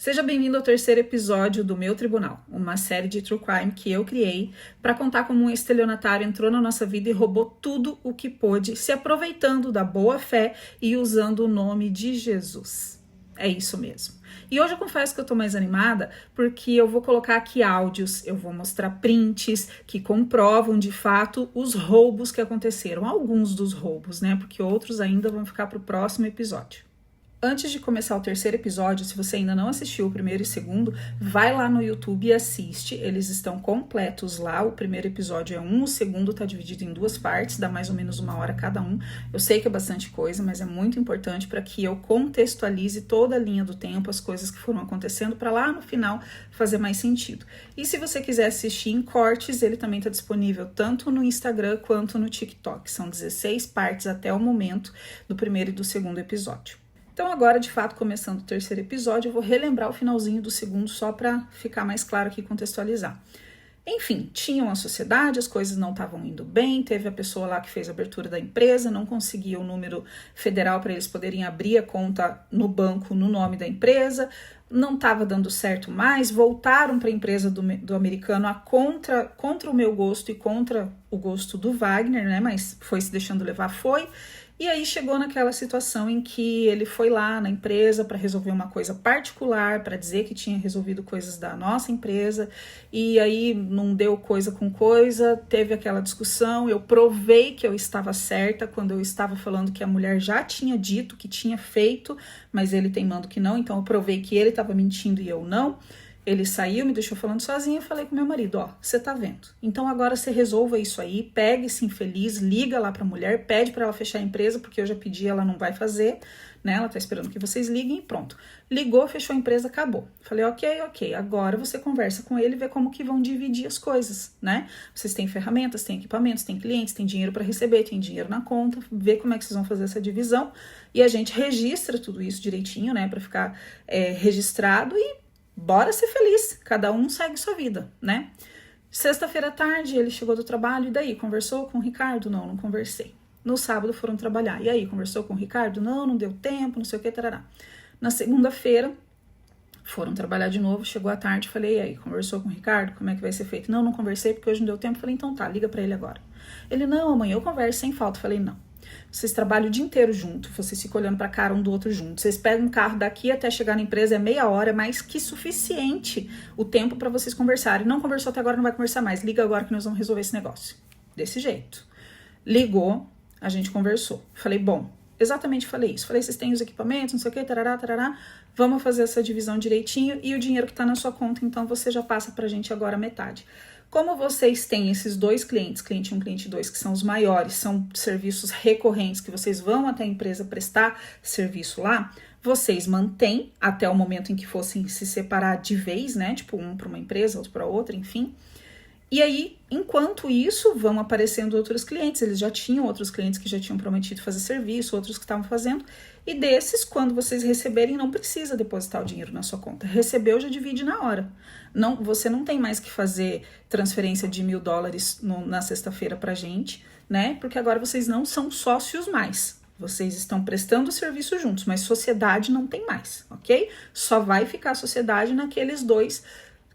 Seja bem-vindo ao terceiro episódio do Meu Tribunal, uma série de true crime que eu criei para contar como um estelionatário entrou na nossa vida e roubou tudo o que pôde, se aproveitando da boa fé e usando o nome de Jesus. É isso mesmo. E hoje eu confesso que eu tô mais animada porque eu vou colocar aqui áudios, eu vou mostrar prints que comprovam de fato os roubos que aconteceram, alguns dos roubos, né? Porque outros ainda vão ficar para o próximo episódio. Antes de começar o terceiro episódio, se você ainda não assistiu o primeiro e o segundo, vai lá no YouTube e assiste, eles estão completos lá. O primeiro episódio é o segundo tá dividido em duas partes, dá mais ou menos 1 hora cada um. Eu sei que é bastante coisa, mas é muito importante para que eu contextualize toda a linha do tempo, as coisas que foram acontecendo, para lá no final fazer mais sentido. E se você quiser assistir em cortes, ele também está disponível tanto no Instagram quanto no TikTok. São 16 partes até o momento do primeiro e do segundo episódio. Então agora, de fato, começando o terceiro episódio, eu vou relembrar o finalzinho do segundo só para ficar mais claro aqui e contextualizar. Enfim, tinha uma sociedade, as coisas não estavam indo bem, teve a pessoa lá que fez a abertura da empresa, não conseguia o número federal para eles poderem abrir a conta no banco no nome da empresa, não estava dando certo mais, voltaram para a empresa do americano contra o meu gosto e contra o gosto do Wagner, né? Mas foi se deixando levar, foi. E aí chegou naquela situação em que ele foi lá na empresa para resolver uma coisa particular, para dizer que tinha resolvido coisas da nossa empresa, e aí não deu coisa com coisa, teve aquela discussão, eu provei que eu estava certa quando eu estava falando que a mulher já tinha dito que tinha feito, mas ele teimando que não, então eu provei que ele estava mentindo e eu não. Ele saiu, me deixou falando sozinha, eu falei com meu marido, ó, você tá vendo. Então agora você resolva isso aí, pegue esse infeliz, liga lá pra mulher, pede pra ela fechar a empresa, porque eu já pedi, ela não vai fazer, né? Ela tá esperando que vocês liguem e pronto. Ligou, fechou a empresa, acabou. Falei, ok, agora você conversa com ele e vê como que vão dividir as coisas, né? Vocês têm ferramentas, têm equipamentos, têm clientes, têm dinheiro pra receber, tem dinheiro na conta, vê como é que vocês vão fazer essa divisão e a gente registra tudo isso direitinho, né? Pra ficar registrado e bora ser feliz, cada um segue sua vida, né? Sexta-feira à tarde, ele chegou do trabalho, e daí? Conversou com o Ricardo? Não conversei. No sábado foram trabalhar, e aí? Conversou com o Ricardo? Não deu tempo, não sei o que, tarará. Na segunda-feira, foram trabalhar de novo, chegou à tarde, falei, e aí? Conversou com o Ricardo? Como é que vai ser feito? Não conversei, porque hoje não deu tempo. Falei, então tá, liga pra ele agora. Ele, não, amanhã eu converso sem falta. Falei, não. Vocês trabalham o dia inteiro junto, vocês ficam olhando pra cara um do outro junto. Vocês pegam um carro daqui até chegar na empresa, é meia hora, mais que suficiente o tempo pra vocês conversarem. Não conversou até agora, não vai conversar mais. Liga agora que nós vamos resolver esse negócio. Desse jeito. Ligou, a gente conversou. Falei, bom, exatamente falei isso. Falei, vocês têm os equipamentos, não sei o que, tarará. Vamos fazer essa divisão direitinho e o dinheiro que tá na sua conta, então você já passa pra gente agora metade. Como vocês têm esses dois clientes, cliente 1, cliente 2, que são os maiores, são serviços recorrentes, que vocês vão até a empresa prestar serviço lá, vocês mantêm até o momento em que fossem se separar de vez, né? Tipo, um para uma empresa, outro para outra, enfim. E aí, enquanto isso, vão aparecendo outros clientes. Eles já tinham outros clientes que já tinham prometido fazer serviço, outros que estavam fazendo. E desses, quando vocês receberem, não precisa depositar o dinheiro na sua conta. Recebeu, já divide na hora. Não, você não tem mais que fazer transferência de $1.000 na sexta-feira pra gente, né? Porque agora vocês não são sócios mais. Vocês estão prestando serviço juntos, mas sociedade não tem mais, ok? Só vai ficar sociedade naqueles dois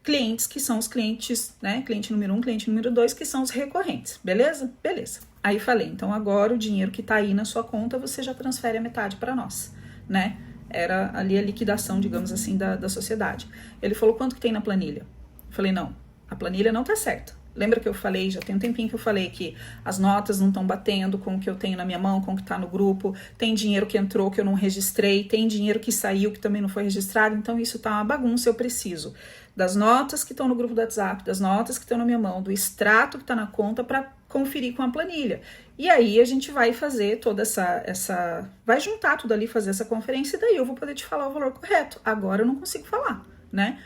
clientes que são os clientes, né? Cliente número 1, cliente número 2, que são os recorrentes, beleza? Beleza. Aí falei, então agora o dinheiro que tá aí na sua conta, você já transfere a metade para nós, né? Era ali a liquidação, digamos assim, da sociedade. Ele falou, quanto que tem na planilha? Eu falei, não, a planilha não tá certa. Lembra que eu falei, já tem um tempinho que eu falei que as notas não estão batendo com o que eu tenho na minha mão, com o que tá no grupo, tem dinheiro que entrou que eu não registrei, tem dinheiro que saiu que também não foi registrado, então isso tá uma bagunça, eu preciso das notas que estão no grupo do WhatsApp, das notas que estão na minha mão, do extrato que tá na conta para conferir com a planilha. E aí a gente vai fazer toda vai juntar tudo ali, fazer essa conferência e daí eu vou poder te falar o valor correto. Agora eu não consigo falar, né?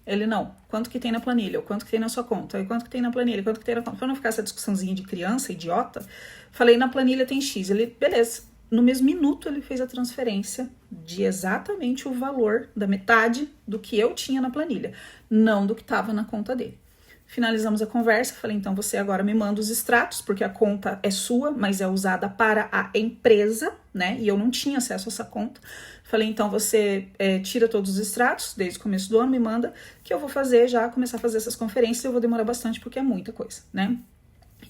Ele, não, quanto que tem na planilha, quanto que tem na sua conta, quanto que tem na planilha, quanto que tem na conta. Pra não ficar essa discussãozinha de criança, idiota, falei, na planilha tem X. Ele, beleza. No mesmo minuto ele fez a transferência de exatamente o valor da metade do que eu tinha na planilha, não do que estava na conta dele. finalizamos a conversa, falei, então você agora me manda os extratos, porque a conta é sua, mas é usada para a empresa, né? E eu não tinha acesso a essa conta. Falei, então você tira todos os extratos, desde o começo do ano, me manda, que eu vou começar a fazer essas conferências, eu vou demorar bastante, porque é muita coisa, né?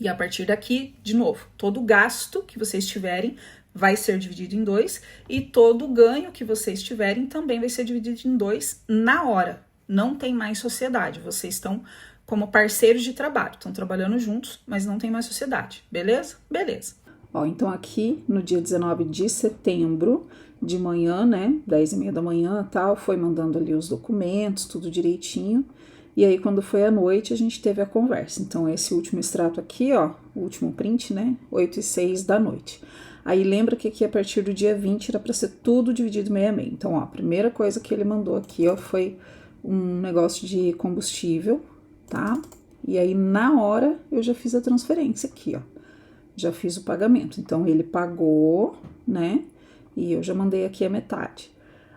E a partir daqui, de novo, todo gasto que vocês tiverem vai ser dividido em 2 e todo ganho que vocês tiverem também vai ser dividido em 2 na hora. Não tem mais sociedade, vocês estão como parceiros de trabalho, estão trabalhando juntos, mas não tem mais sociedade, beleza? Beleza. Ó, então aqui no dia 19 de setembro, de manhã, né, 10h30 da manhã, tal, foi mandando ali os documentos, tudo direitinho. E aí, quando foi à noite, a gente teve a conversa. Então, esse último extrato aqui, ó, o último print, né, 8h06 da noite. Aí, lembra que aqui, a partir do dia 20, era para ser tudo dividido meio a meio. Então, ó, a primeira coisa que ele mandou aqui, ó, foi um negócio de combustível, tá? E aí, na hora, eu já fiz a transferência aqui, ó. Já fiz o pagamento. Então, ele pagou, né, e eu já mandei aqui a metade.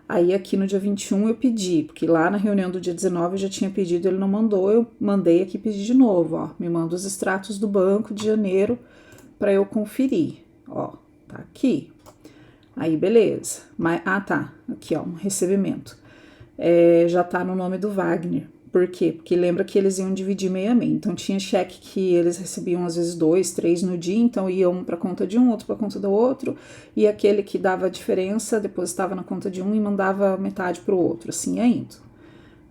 Aí aqui no dia 21 eu pedi, porque lá na reunião do dia 19 eu já tinha pedido, ele não mandou, eu mandei aqui pedir de novo, ó. Me manda os extratos do banco de janeiro para eu conferir, ó. Tá aqui. Aí beleza. Tá, aqui ó, um recebimento. Já tá no nome do Wagner. Por quê? Porque lembra que eles iam dividir meio a meio. Então tinha cheque que eles recebiam às vezes 2, 3 no dia, então ia um para conta de um, outro para conta do outro, e aquele que dava a diferença depositava na conta de um e mandava metade para o outro, assim ia indo.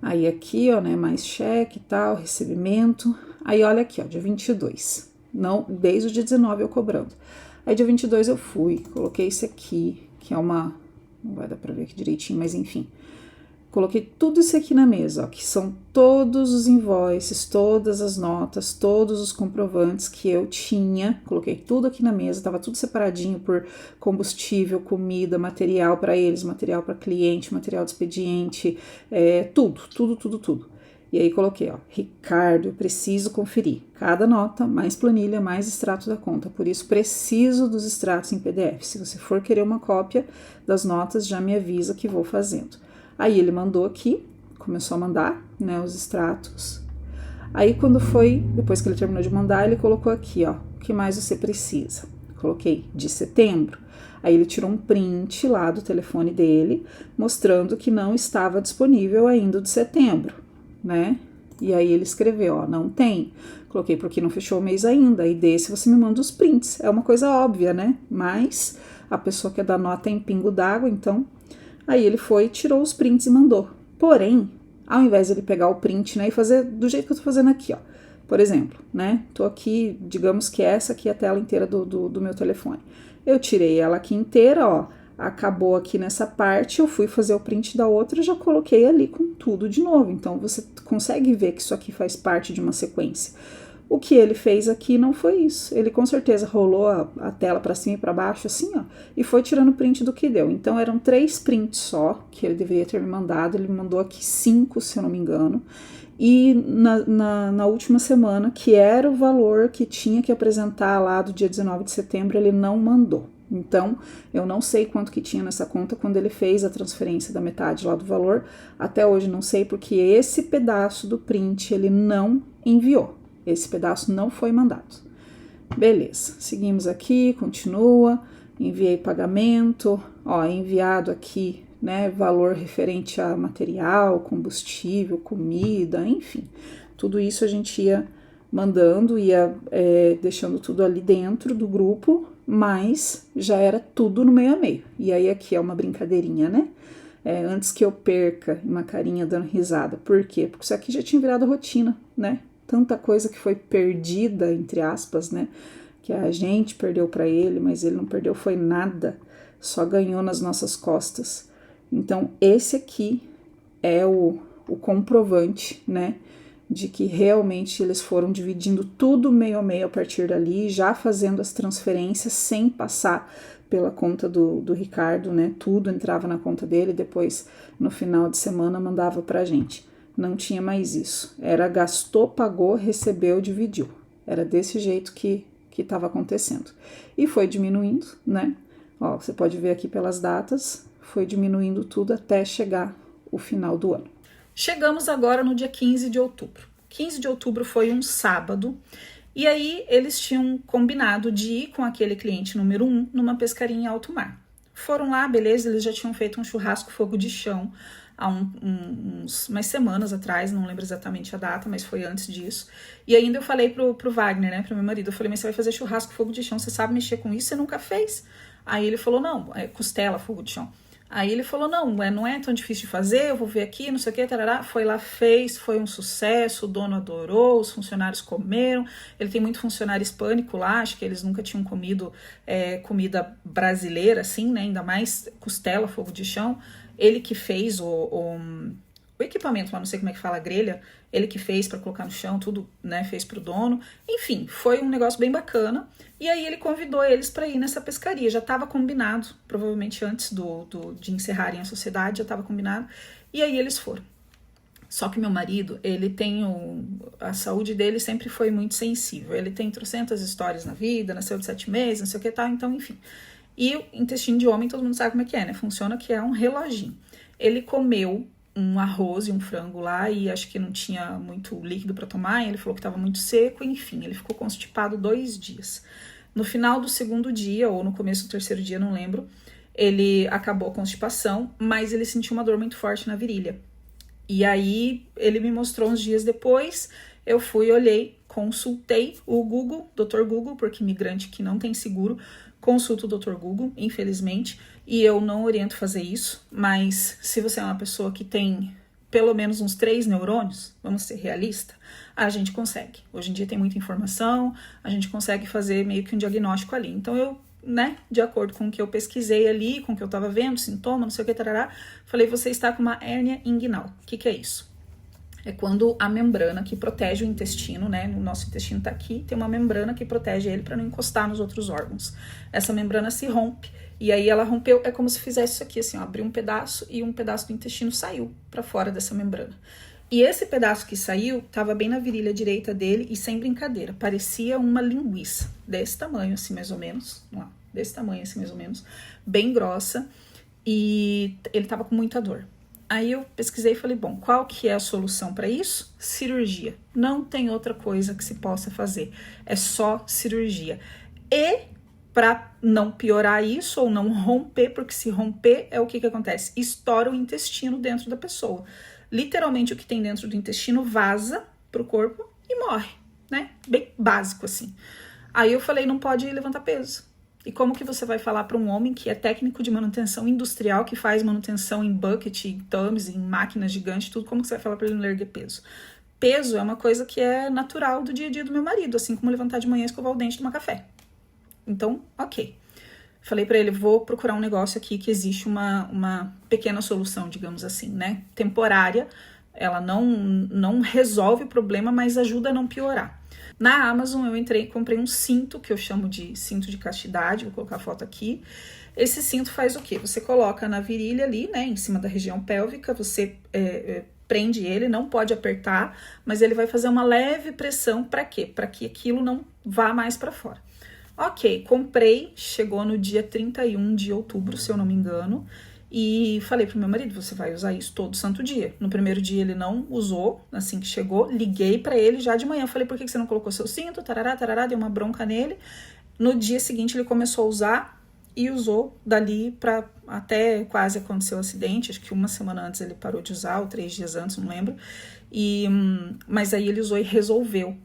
Aí aqui, ó, né, mais cheque e tal, recebimento. Aí olha aqui, ó, dia 22. Não, desde o dia 19 eu cobrando. Aí dia 22 eu fui, coloquei isso aqui, que é uma, não vai dar para ver aqui direitinho, mas enfim. Coloquei tudo isso aqui na mesa, ó, que são todos os invoices, todas as notas, todos os comprovantes que eu tinha. Coloquei tudo aqui na mesa, tava tudo separadinho por combustível, comida, material para eles, material para cliente, material de expediente, tudo. E aí coloquei, ó, Ricardo, eu preciso conferir cada nota, mais planilha, mais extrato da conta. Por isso, preciso dos extratos em PDF. Se você for querer uma cópia das notas, já me avisa que vou fazendo. Aí ele mandou aqui, começou a mandar, né, os extratos. Aí quando foi, depois que ele terminou de mandar, ele colocou aqui, ó, o que mais você precisa? Coloquei de setembro. Aí ele tirou um print lá do telefone dele, mostrando que não estava disponível ainda o de setembro, né? E aí ele escreveu, ó, não tem. Coloquei porque não fechou o mês ainda, e desse você me manda os prints. É uma coisa óbvia, né? Mas a pessoa quer dar nota em pingo d'água, então... Aí ele foi, tirou os prints e mandou. Porém, ao invés de ele pegar o print, né, e fazer do jeito que eu tô fazendo aqui, ó. Por exemplo, né, tô aqui, digamos que essa aqui é a tela inteira do meu telefone. Eu tirei ela aqui inteira, ó, acabou aqui nessa parte, eu fui fazer o print da outra e já coloquei ali com tudo de novo. Então, você consegue ver que isso aqui faz parte de uma sequência. O que ele fez aqui não foi isso. Ele com certeza rolou a tela para cima e para baixo, assim, ó, e foi tirando print do que deu. Então, eram 3 prints só que ele deveria ter me mandado. Ele me mandou aqui 5, se eu não me engano. E na última semana, que era o valor que tinha que apresentar lá do dia 19 de setembro, ele não mandou. Então, eu não sei quanto que tinha nessa conta quando ele fez a transferência da metade lá do valor. Até hoje não sei, porque esse pedaço do print ele não enviou. Esse pedaço não foi mandado. Beleza, seguimos aqui, continua, enviei pagamento, ó, enviado aqui, né, valor referente a material, combustível, comida, enfim. Tudo isso a gente ia mandando, ia deixando tudo ali dentro do grupo, mas já era tudo no meio a meio. E aí aqui é uma brincadeirinha, né? Antes que eu perca, uma carinha dando risada. Por quê? Porque isso aqui já tinha virado rotina, né? Tanta coisa que foi perdida, entre aspas, né? Que a gente perdeu para ele, mas ele não perdeu foi nada, só ganhou nas nossas costas. Então, esse aqui é o comprovante, né? De que realmente eles foram dividindo tudo meio a meio a partir dali, já fazendo as transferências sem passar pela conta do Ricardo, né? Tudo entrava na conta dele, depois no final de semana mandava pra gente. Não tinha mais isso. Era gastou, pagou, recebeu, dividiu. Era desse jeito que estava acontecendo. E foi diminuindo, né? Ó, você pode ver aqui pelas datas, foi diminuindo tudo até chegar o final do ano. Chegamos agora no dia 15 de outubro. 15 de outubro foi um sábado. E aí eles tinham combinado de ir com aquele cliente número 1 numa pescaria em alto mar. Foram lá, beleza, eles já tinham feito um churrasco fogo de chão há umas semanas atrás, não lembro exatamente a data, mas foi antes disso. E ainda eu falei pro Wagner, né, pro meu marido, eu falei, mas você vai fazer churrasco fogo de chão, você sabe mexer com isso? Você nunca fez? Aí ele falou, não, é costela fogo de chão. Aí ele falou, não é tão difícil de fazer, eu vou ver aqui, não sei o que, tarará. Foi lá, fez, foi um sucesso, o dono adorou, os funcionários comeram. Ele tem muito funcionário hispânico lá, acho que eles nunca tinham comido comida brasileira, assim, né, ainda mais costela, fogo de chão. Ele que fez o equipamento, mas não sei como é que fala, a grelha, ele que fez para colocar no chão, tudo, né, fez pro dono. Enfim, foi um negócio bem bacana. E aí ele convidou eles para ir nessa pescaria. Já estava combinado, provavelmente antes de encerrarem a sociedade, já estava combinado. E aí eles foram. Só que meu marido, ele tem a saúde dele sempre foi muito sensível. Ele tem trocentas histórias na vida, nasceu de 7 meses, não sei o que tal, então enfim. E o intestino de homem, todo mundo sabe como é que é, né? Funciona que é um reloginho. Ele comeu um arroz e um frango lá e acho que não tinha muito líquido para tomar, e ele falou que estava muito seco, enfim, ele ficou constipado 2 dias. No final do 2º dia, ou no começo do 3º dia, não lembro, ele acabou a constipação, mas ele sentiu uma dor muito forte na virilha. E aí ele me mostrou uns dias depois, eu fui, olhei, consultei o Google, Dr. Google, porque imigrante que não tem seguro, consulta o Dr. Google, infelizmente, e eu não oriento fazer isso, mas se você é uma pessoa que tem pelo menos uns 3 neurônios, vamos ser realistas, a gente consegue. Hoje em dia tem muita informação, a gente consegue fazer meio que um diagnóstico ali. Então eu, né, de acordo com o que eu pesquisei ali, com o que eu tava vendo, sintoma, não sei o que, tarará, falei, você está com uma hérnia inguinal. O que é isso? É quando a membrana que protege o intestino, né? O nosso intestino tá aqui, tem uma membrana que protege ele para não encostar nos outros órgãos. Essa membrana se rompe, e aí ela rompeu, é como se fizesse isso aqui, assim, ó, abriu um pedaço e um pedaço do intestino saiu para fora dessa membrana. E esse pedaço que saiu tava bem na virilha direita dele e sem brincadeira, parecia uma linguiça, desse tamanho assim mais ou menos, ó, desse tamanho assim mais ou menos, bem grossa, e ele tava com muita dor. Aí eu pesquisei e falei, bom, qual que é a solução para isso? Cirurgia. Não tem outra coisa que se possa fazer. É só cirurgia. E para não piorar isso ou não romper, porque se romper é o que acontece? Estoura o intestino dentro da pessoa. Literalmente o que tem dentro do intestino vaza pro corpo e morre, né? Bem básico assim. Aí eu falei, não pode levantar peso. E como que você vai falar para um homem que é técnico de manutenção industrial, que faz manutenção em bucket, em tubs, em máquinas gigantes, tudo, como que você vai falar para ele não erguer peso? Peso é uma coisa que é natural do dia a dia do meu marido, assim como levantar de manhã e escovar o dente e tomar café. Então, ok. Falei para ele, vou procurar um negócio aqui que existe uma pequena solução, digamos assim, né? Temporária, ela não resolve o problema, mas ajuda a não piorar. Na Amazon eu entrei e comprei um cinto, que eu chamo de cinto de castidade, vou colocar a foto aqui. Esse cinto faz o quê? Você coloca na virilha ali, né, em cima da região pélvica, você prende ele, não pode apertar, mas ele vai fazer uma leve pressão, para quê? Para que aquilo não vá mais para fora. Ok, comprei, chegou no dia 31 de outubro, se eu não me engano, e falei pro meu marido, você vai usar isso todo santo dia. No primeiro dia ele não usou, assim que chegou, liguei pra ele já de manhã, falei, por que você não colocou seu cinto? Tarará, tarará, dei uma bronca nele. No dia seguinte ele começou a usar e usou dali pra até quase acontecer o acidente, acho que 1 semana antes ele parou de usar, ou 3 dias antes, não lembro. Mas aí ele usou e resolveu.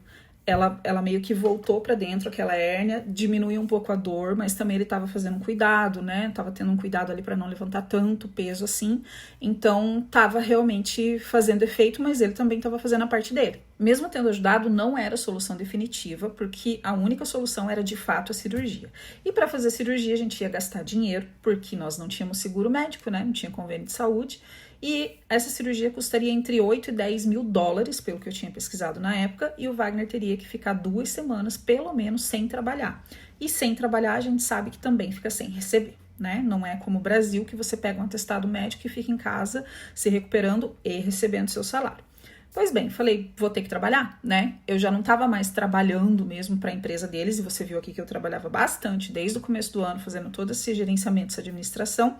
Ela meio que voltou pra dentro, aquela hérnia, diminuiu um pouco a dor, mas também ele tava fazendo um cuidado, né? Tava tendo um cuidado ali pra não levantar tanto peso assim. Então, tava realmente fazendo efeito, mas ele também tava fazendo a parte dele. Mesmo tendo ajudado, não era a solução definitiva, porque a única solução era de fato a cirurgia. E para fazer a cirurgia, a gente ia gastar dinheiro, porque nós não tínhamos seguro médico, né? Não tinha convênio de saúde. E essa cirurgia custaria entre 8 e 10 mil dólares, pelo que eu tinha pesquisado na época, e o Wagner teria que ficar 2 semanas, pelo menos, sem trabalhar. E sem trabalhar, a gente sabe que também fica sem receber, né? Não é como o Brasil, que você pega um atestado médico e fica em casa se recuperando e recebendo seu salário. Pois bem, falei, vou ter que trabalhar, né? Eu já não estava mais trabalhando mesmo para a empresa deles, e você viu aqui que eu trabalhava bastante desde o começo do ano, fazendo todo esse gerenciamento, essa administração,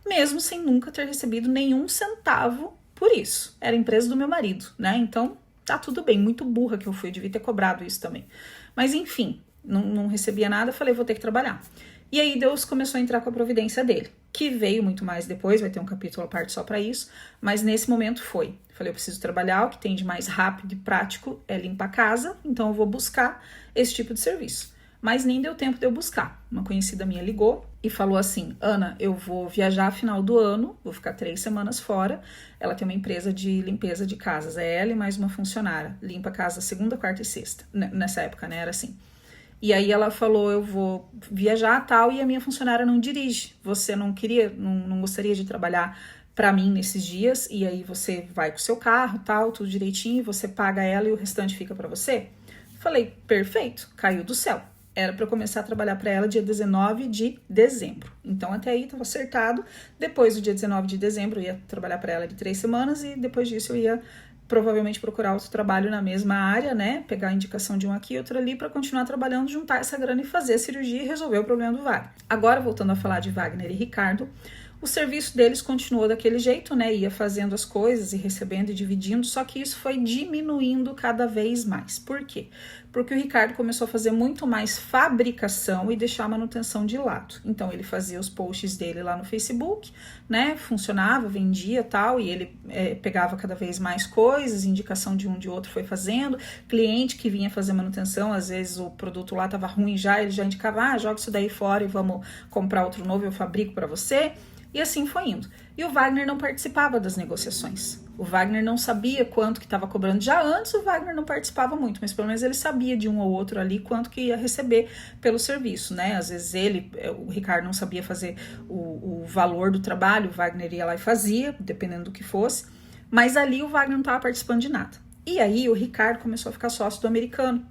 mesmo sem nunca ter recebido nenhum centavo por isso. Era a empresa do meu marido, né? Então, Tá tudo bem, muito burra que eu fui, eu devia ter cobrado isso também. Mas enfim, não recebia nada, falei, vou ter que trabalhar. E aí Deus começou a entrar com a providência dele, que veio muito mais depois, vai ter um capítulo à parte só para isso, mas nesse momento foi. Falei, eu preciso trabalhar, o que tem de mais rápido e prático é limpar a casa, então eu vou buscar esse tipo de serviço. Mas nem deu tempo de eu buscar. Uma conhecida minha ligou e falou assim, Ana, eu vou viajar final do ano, vou ficar 3 semanas fora. Ela tem uma empresa de limpeza de casas, é ela e mais uma funcionária. Limpa a casa segunda, quarta e sexta. Nessa época, né, era assim. E aí ela falou, eu vou viajar tal, e a minha funcionária não dirige. Você não gostaria de trabalhar para mim nesses dias, e aí você vai com o seu carro, tal, tudo direitinho, você paga ela e o restante fica para você? Falei, perfeito, caiu do céu. Era para eu começar a trabalhar para ela dia 19 de dezembro. Então, até aí estava acertado. Depois do dia 19 de dezembro, eu ia trabalhar para ela de 3 semanas e depois disso eu ia provavelmente procurar outro trabalho na mesma área, né? Pegar a indicação de um aqui e outro ali para continuar trabalhando, juntar essa grana e fazer a cirurgia e resolver o problema do Wagner. Agora, voltando a falar de Wagner e Ricardo, o serviço deles continuou daquele jeito, né? Ia fazendo as coisas e recebendo e dividindo, só que isso foi diminuindo cada vez mais. Por quê? Porque o Ricardo começou a fazer muito mais fabricação e deixar a manutenção de lado. Então, ele fazia os posts dele lá no Facebook, né? Funcionava, vendia tal, e ele pegava cada vez mais coisas, indicação de um de outro foi fazendo. Cliente que vinha fazer manutenção, às vezes o produto lá estava ruim já, ele já indicava, joga isso daí fora e vamos comprar outro novo, eu fabrico para você. E assim foi indo. E o Wagner não participava das negociações. O Wagner não sabia quanto que estava cobrando. Já antes o Wagner não participava muito, mas pelo menos ele sabia de um ou outro ali quanto que ia receber pelo serviço, né? Às vezes o Ricardo não sabia fazer o valor do trabalho, o Wagner ia lá e fazia, dependendo do que fosse. Mas ali o Wagner não estava participando de nada. E aí o Ricardo começou a ficar sócio do americano.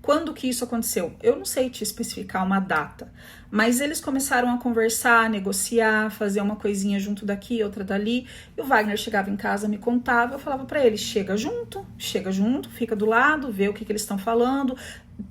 Quando que isso aconteceu? Eu não sei te especificar uma data, mas eles começaram a conversar, negociar, fazer uma coisinha junto daqui, outra dali, e o Wagner chegava em casa, me contava, eu falava para ele, chega junto, fica do lado, vê o que eles estão falando,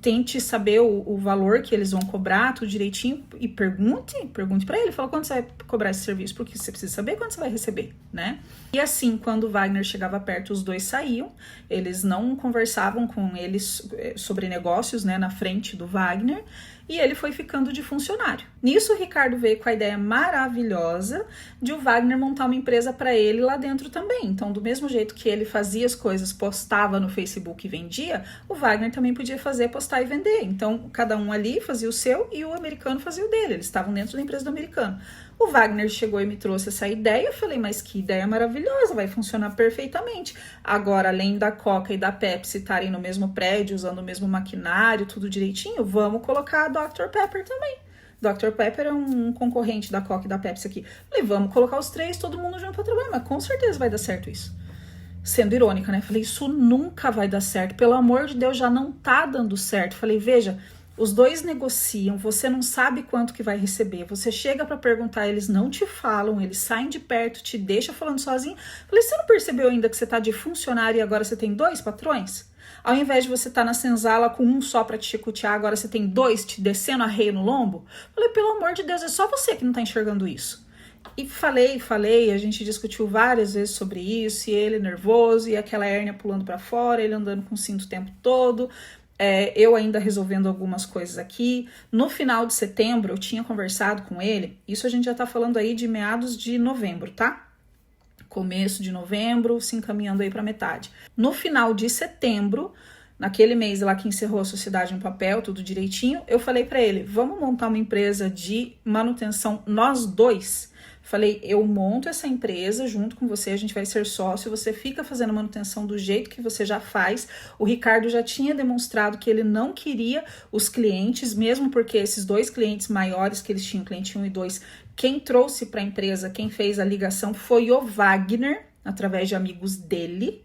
tente saber o valor que eles vão cobrar, tudo direitinho, e pergunte para ele, fala quanto você vai cobrar esse serviço, porque você precisa saber quanto você vai receber, né? E assim, quando o Wagner chegava perto, os dois saíam, eles não conversavam com eles sobre negócios, né, na frente do Wagner, e ele foi ficando de funcionário. Nisso, o Ricardo veio com a ideia maravilhosa de o Wagner montar uma empresa para ele lá dentro também. Então, do mesmo jeito que ele fazia as coisas, postava no Facebook e vendia, o Wagner também podia fazer, postar e vender. Então, cada um ali fazia o seu e o americano fazia o dele. Eles estavam dentro da empresa do americano. O Wagner chegou e me trouxe essa ideia, eu falei, mas que ideia maravilhosa, vai funcionar perfeitamente. Agora, além da Coca e da Pepsi estarem no mesmo prédio, usando o mesmo maquinário, tudo direitinho, vamos colocar a Dr. Pepper também. Dr. Pepper é um concorrente da Coca e da Pepsi aqui. Falei, vamos colocar os três, todo mundo junto para trabalhar, mas com certeza vai dar certo isso. Sendo irônica, né? Falei, isso nunca vai dar certo, pelo amor de Deus, já não tá dando certo. Falei, veja, os dois negociam, você não sabe quanto que vai receber, você chega para perguntar, eles não te falam, eles saem de perto, te deixam falando sozinho. Falei, você não percebeu ainda que você tá de funcionário e agora você tem 2 patrões? Ao invés de você estar na senzala com um só para te chicotear, agora você tem 2 te descendo arreio no lombo? Falei, pelo amor de Deus, é só você que não tá enxergando isso. E falei, a gente discutiu várias vezes sobre isso, e ele nervoso, e aquela hérnia pulando para fora, ele andando com o cinto o tempo todo, eu ainda resolvendo algumas coisas aqui. No final de setembro, eu tinha conversado com ele, isso a gente já tá falando aí de meados de novembro, tá? Começo de novembro, se encaminhando aí para metade. No final de setembro, naquele mês lá que encerrou a sociedade em papel, tudo direitinho, eu falei para ele, vamos montar uma empresa de manutenção nós dois? Falei, eu monto essa empresa junto com você, a gente vai ser sócio, você fica fazendo manutenção do jeito que você já faz. O Ricardo já tinha demonstrado que ele não queria os clientes, mesmo porque esses 2 clientes maiores que eles tinham, cliente 1 e 2, quem trouxe para a empresa, quem fez a ligação foi o Wagner, através de amigos dele.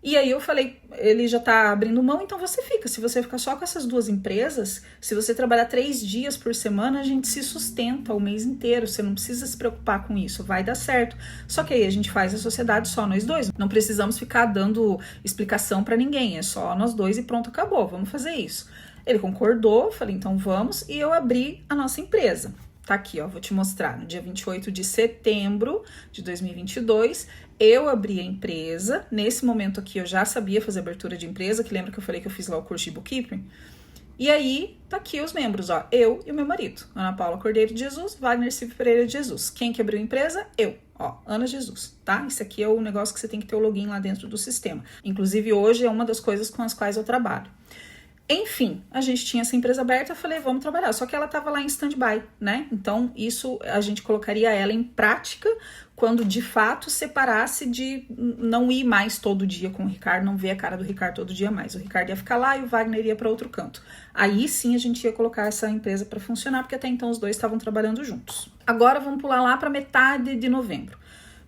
E aí eu falei, ele já tá abrindo mão, então você fica. Se você ficar só com essas 2 empresas, se você trabalhar 3 dias por semana, a gente se sustenta o mês inteiro. Você não precisa se preocupar com isso, vai dar certo. Só que aí a gente faz a sociedade só nós 2. Não precisamos ficar dando explicação para ninguém, é só nós 2 e pronto, acabou, vamos fazer isso. Ele concordou, falei, então vamos, e eu abri a nossa empresa. Tá aqui, ó, vou te mostrar. No dia 28 de setembro de 2022, eu abri a empresa. Nesse momento aqui eu já sabia fazer abertura de empresa, que lembra que eu falei que eu fiz lá o curso de bookkeeping? E aí, tá aqui os membros, ó, eu e o meu marido, Ana Paula Cordeiro de Jesus, Wagner Silva Pereira de Jesus. Quem que abriu a empresa? Eu, ó, Ana Jesus, tá? Isso aqui é o negócio que você tem que ter o login lá dentro do sistema. Inclusive, hoje é uma das coisas com as quais eu trabalho. Enfim, a gente tinha essa empresa aberta, eu falei, vamos trabalhar. Só que ela estava lá em stand-by, né? Então, isso a gente colocaria ela em prática quando de fato separasse de não ir mais todo dia com o Ricardo, não ver a cara do Ricardo todo dia mais. O Ricardo ia ficar lá e o Wagner ia para outro canto. Aí sim a gente ia colocar essa empresa para funcionar, porque até então os dois estavam trabalhando juntos. Agora vamos pular lá para metade de novembro.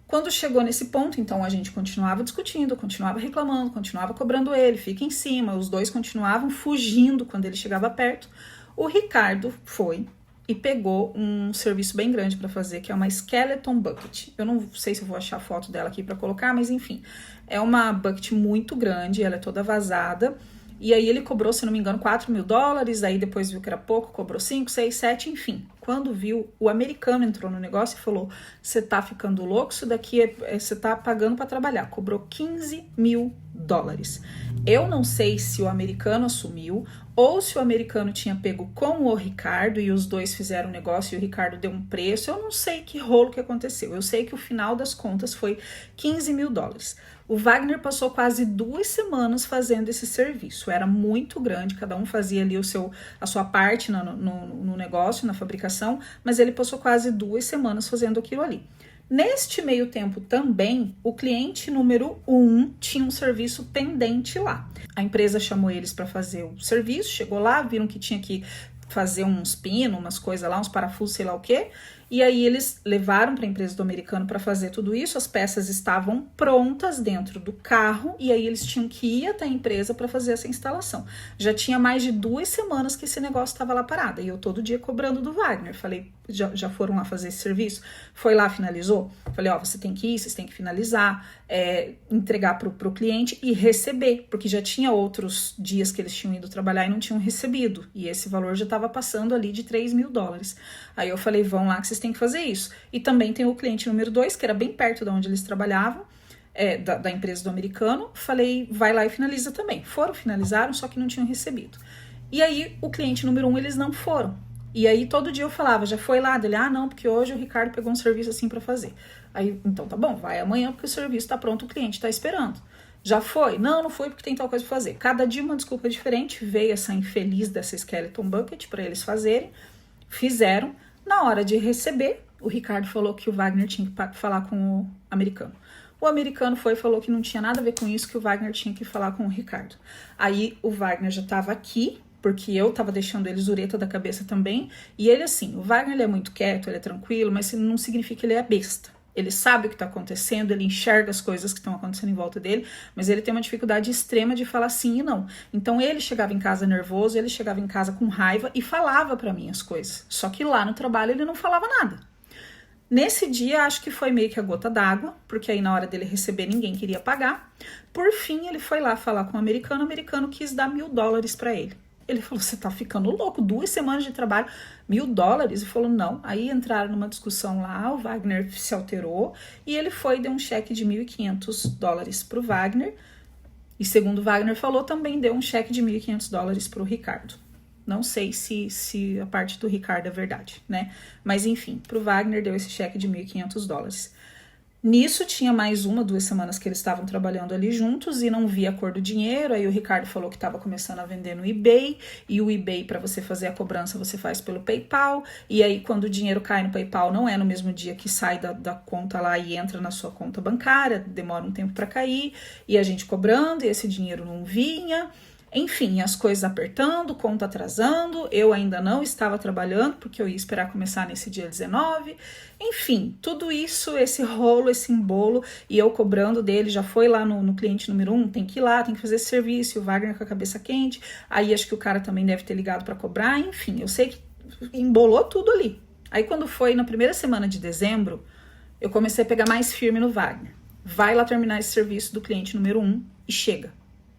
Quando chegou nesse ponto, então a gente continuava discutindo, continuava reclamando, continuava cobrando ele, fica em cima, os dois continuavam fugindo quando ele chegava perto. O Ricardo foi e pegou um serviço bem grande para fazer, que é uma Skeleton Bucket. Eu não sei se eu vou achar a foto dela aqui para colocar, mas enfim, é uma bucket muito grande, ela é toda vazada. E aí ele cobrou, se não me engano, $4.000, aí depois viu que era pouco, cobrou 5, 6, 7, enfim. Quando viu, o americano entrou no negócio e falou, você tá ficando louco, isso daqui você tá pagando para trabalhar. Cobrou $15.000. Eu não sei se o americano assumiu ou se o americano tinha pego com o Ricardo e os dois fizeram um negócio e o Ricardo deu um preço. Eu não sei que rolo que aconteceu. Eu sei que o final das contas foi $15.000. O Wagner passou quase 2 semanas fazendo esse serviço. Era muito grande, cada um fazia ali a sua parte no negócio, na fabricação, mas ele passou quase 2 semanas fazendo aquilo ali. Neste meio tempo também, o cliente número 1 tinha um serviço pendente lá. A empresa chamou eles para fazer o serviço, chegou lá, viram que tinha que fazer uns pinos, umas coisas lá, uns parafusos, sei lá o quê. E aí eles levaram para a empresa do americano para fazer tudo isso, as peças estavam prontas dentro do carro e aí eles tinham que ir até a empresa para fazer essa instalação. Já tinha mais de 2 semanas que esse negócio estava lá parado e eu todo dia cobrando do Wagner. Falei, já foram lá fazer esse serviço? Foi lá, finalizou? Falei, ó, você tem que ir, vocês têm que finalizar, entregar pro cliente e receber, porque já tinha outros dias que eles tinham ido trabalhar e não tinham recebido, e esse valor já estava passando ali de $3.000. Aí eu falei, vão lá que vocês têm que fazer isso. E também tem o cliente número 2, que era bem perto de onde eles trabalhavam, da empresa do americano. Falei, vai lá e finaliza também. Foram, finalizaram, só que não tinham recebido. E aí o cliente número 1, eles não foram. E aí todo dia eu falava, já foi lá? Dele, não, porque hoje o Ricardo pegou um serviço assim para fazer. Aí, então tá bom, vai amanhã porque o serviço tá pronto, o cliente tá esperando. Já foi? Não foi porque tem tal coisa pra fazer. Cada dia uma desculpa diferente, veio essa infeliz dessa Skeleton Bucket para eles fazerem, fizeram. Na hora de receber, o Ricardo falou que o Wagner tinha que falar com o americano. O americano foi e falou que não tinha nada a ver com isso, que o Wagner tinha que falar com o Ricardo. Aí o Wagner já tava aqui, porque eu tava deixando ele zureta da cabeça também, e ele assim, o Wagner ele é muito quieto, ele é tranquilo, mas isso não significa que ele é besta. Ele sabe o que está acontecendo, ele enxerga as coisas que estão acontecendo em volta dele, mas ele tem uma dificuldade extrema de falar sim e não. Então ele chegava em casa nervoso, ele chegava em casa com raiva e falava para mim as coisas. Só que lá no trabalho ele não falava nada. Nesse dia, acho que foi meio que a gota d'água, porque aí na hora dele receber ninguém queria pagar. Por fim, ele foi lá falar com o americano quis dar $1.000 para ele. Ele falou, você tá ficando louco, 2 semanas de trabalho, $1.000? E falou, não. Aí entraram numa discussão lá, o Wagner se alterou e ele foi e deu um cheque de $1.500 pro Wagner. E segundo o Wagner falou, também deu um cheque de $1.500 pro Ricardo. Não sei se a parte do Ricardo é verdade, né? Mas enfim, pro Wagner deu esse cheque de $1.500. Nisso tinha mais 1, 2 semanas que eles estavam trabalhando ali juntos e não via a cor do dinheiro. Aí o Ricardo falou que estava começando a vender no eBay, e o eBay, para você fazer a cobrança, você faz pelo PayPal. E aí quando o dinheiro cai no PayPal, não é no mesmo dia que sai da conta lá e entra na sua conta bancária, demora um tempo para cair, e a gente cobrando, e esse dinheiro não vinha. Enfim, as coisas apertando, conta atrasando, eu ainda não estava trabalhando, porque eu ia esperar começar nesse dia 19. Enfim, tudo isso, esse rolo, esse embolo, e eu cobrando dele, já foi lá no cliente número 1, tem que ir lá, tem que fazer esse serviço, e o Wagner com a cabeça quente, aí acho que o cara também deve ter ligado para cobrar, enfim, eu sei que embolou tudo ali. Aí quando foi na primeira semana de dezembro, eu comecei a pegar mais firme no Wagner. Vai lá terminar esse serviço do cliente número 1 e chega,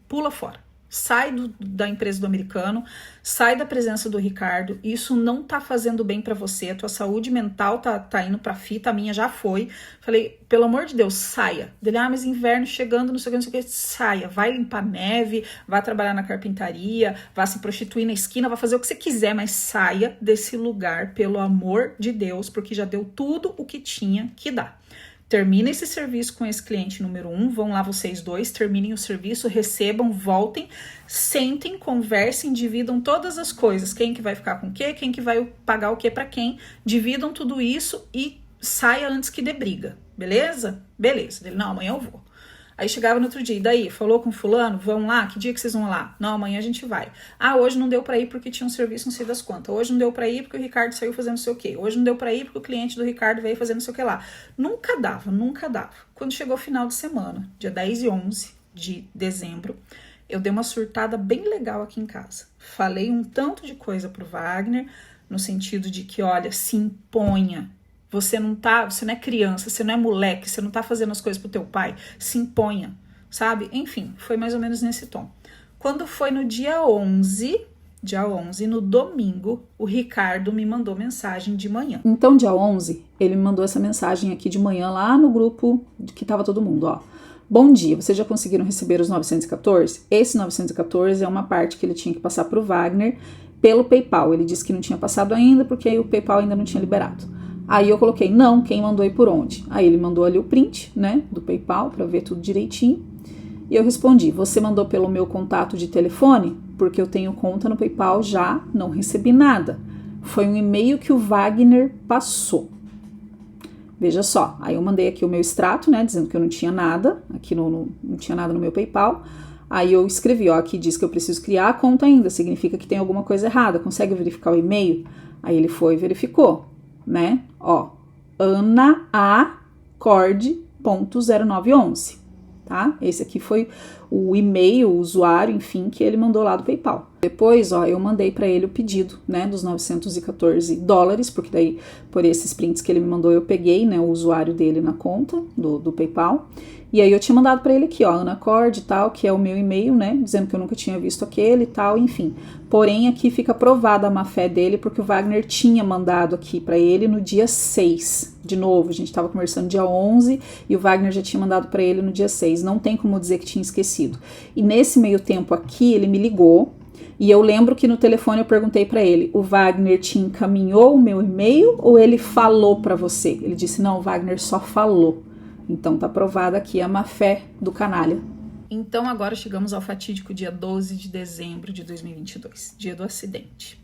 pula fora. sai da empresa do americano, sai da presença do Ricardo, isso não tá fazendo bem pra você, a tua saúde mental tá indo pra fita, a minha já foi. Falei, pelo amor de Deus, saia. Dele, mas inverno chegando, não sei o que, saia. Vai limpar neve, vai trabalhar na carpintaria, vai se prostituir na esquina, vai fazer o que você quiser, mas saia desse lugar, pelo amor de Deus, porque já deu tudo o que tinha que dar. Termina esse serviço com esse cliente número 1, vão lá vocês dois, terminem o serviço, recebam, voltem, sentem, conversem, dividam todas as coisas, quem que vai ficar com o quê, quem que vai pagar o quê para quem, dividam tudo isso e saia antes que dê briga, beleza? Beleza. Ele, não, amanhã eu vou. Aí chegava no outro dia, e daí? Falou com fulano? Vão lá? Que dia que vocês vão lá? Não, amanhã a gente vai. Ah, hoje não deu pra ir porque tinha um serviço não sei das quantas. Hoje não deu pra ir porque o Ricardo saiu fazendo não sei o quê. Hoje não deu pra ir porque o cliente do Ricardo veio fazendo não sei o que lá. Nunca dava, nunca dava. Quando chegou o final de semana, dia 10 e 11 de dezembro, eu dei uma surtada bem legal aqui em casa. Falei um tanto de coisa pro Wagner, no sentido de que, olha, se imponha. Você não é criança, você não é moleque, você não tá fazendo as coisas pro teu pai, se imponha, sabe? Enfim, foi mais ou menos nesse tom. Quando foi no dia 11, no domingo, o Ricardo me mandou mensagem de manhã. Então, dia 11, ele me mandou essa mensagem aqui de manhã lá no grupo que tava todo mundo, ó. Bom dia, vocês já conseguiram receber os 914? Esse 914 é uma parte que ele tinha que passar pro Wagner pelo PayPal. Ele disse que não tinha passado ainda porque aí o PayPal ainda não tinha liberado. Aí eu coloquei, não, quem mandou e por onde? Aí ele mandou ali o print, né, do PayPal, pra ver tudo direitinho. E eu respondi, você mandou pelo meu contato de telefone? Porque eu tenho conta no PayPal, já não recebi nada. Foi um e-mail que o Wagner passou. Veja só, aí eu mandei aqui o meu extrato, né, dizendo que eu não tinha nada, aqui não tinha nada no meu PayPal. Aí eu escrevi, ó, aqui diz que eu preciso criar a conta ainda, significa que tem alguma coisa errada, consegue verificar o e-mail? Aí ele foi e verificou. Né? Ó, anacord.0911, tá? Esse aqui foi o e-mail, o usuário, enfim, que ele mandou lá do PayPal. Depois, ó, eu mandei para ele o pedido, né, dos $914, porque daí, por esses prints que ele me mandou, eu peguei, né, o usuário dele na conta do PayPal. E aí eu tinha mandado para ele aqui, ó, Anacord e tal, que é o meu e-mail, né, dizendo que eu nunca tinha visto aquele e tal, enfim. Porém, aqui fica provada a má-fé dele, porque o Wagner tinha mandado aqui para ele no dia 6. De novo, a gente tava conversando dia 11 e o Wagner já tinha mandado para ele no dia 6. Não tem como dizer que tinha esquecido. E nesse meio tempo aqui, ele me ligou. E eu lembro que no telefone eu perguntei para ele, o Wagner te encaminhou o meu e-mail ou ele falou para você? Ele disse, não, o Wagner só falou. Então tá provada aqui a má-fé do canalha. Então agora chegamos ao fatídico dia 12 de dezembro de 2022, dia do acidente.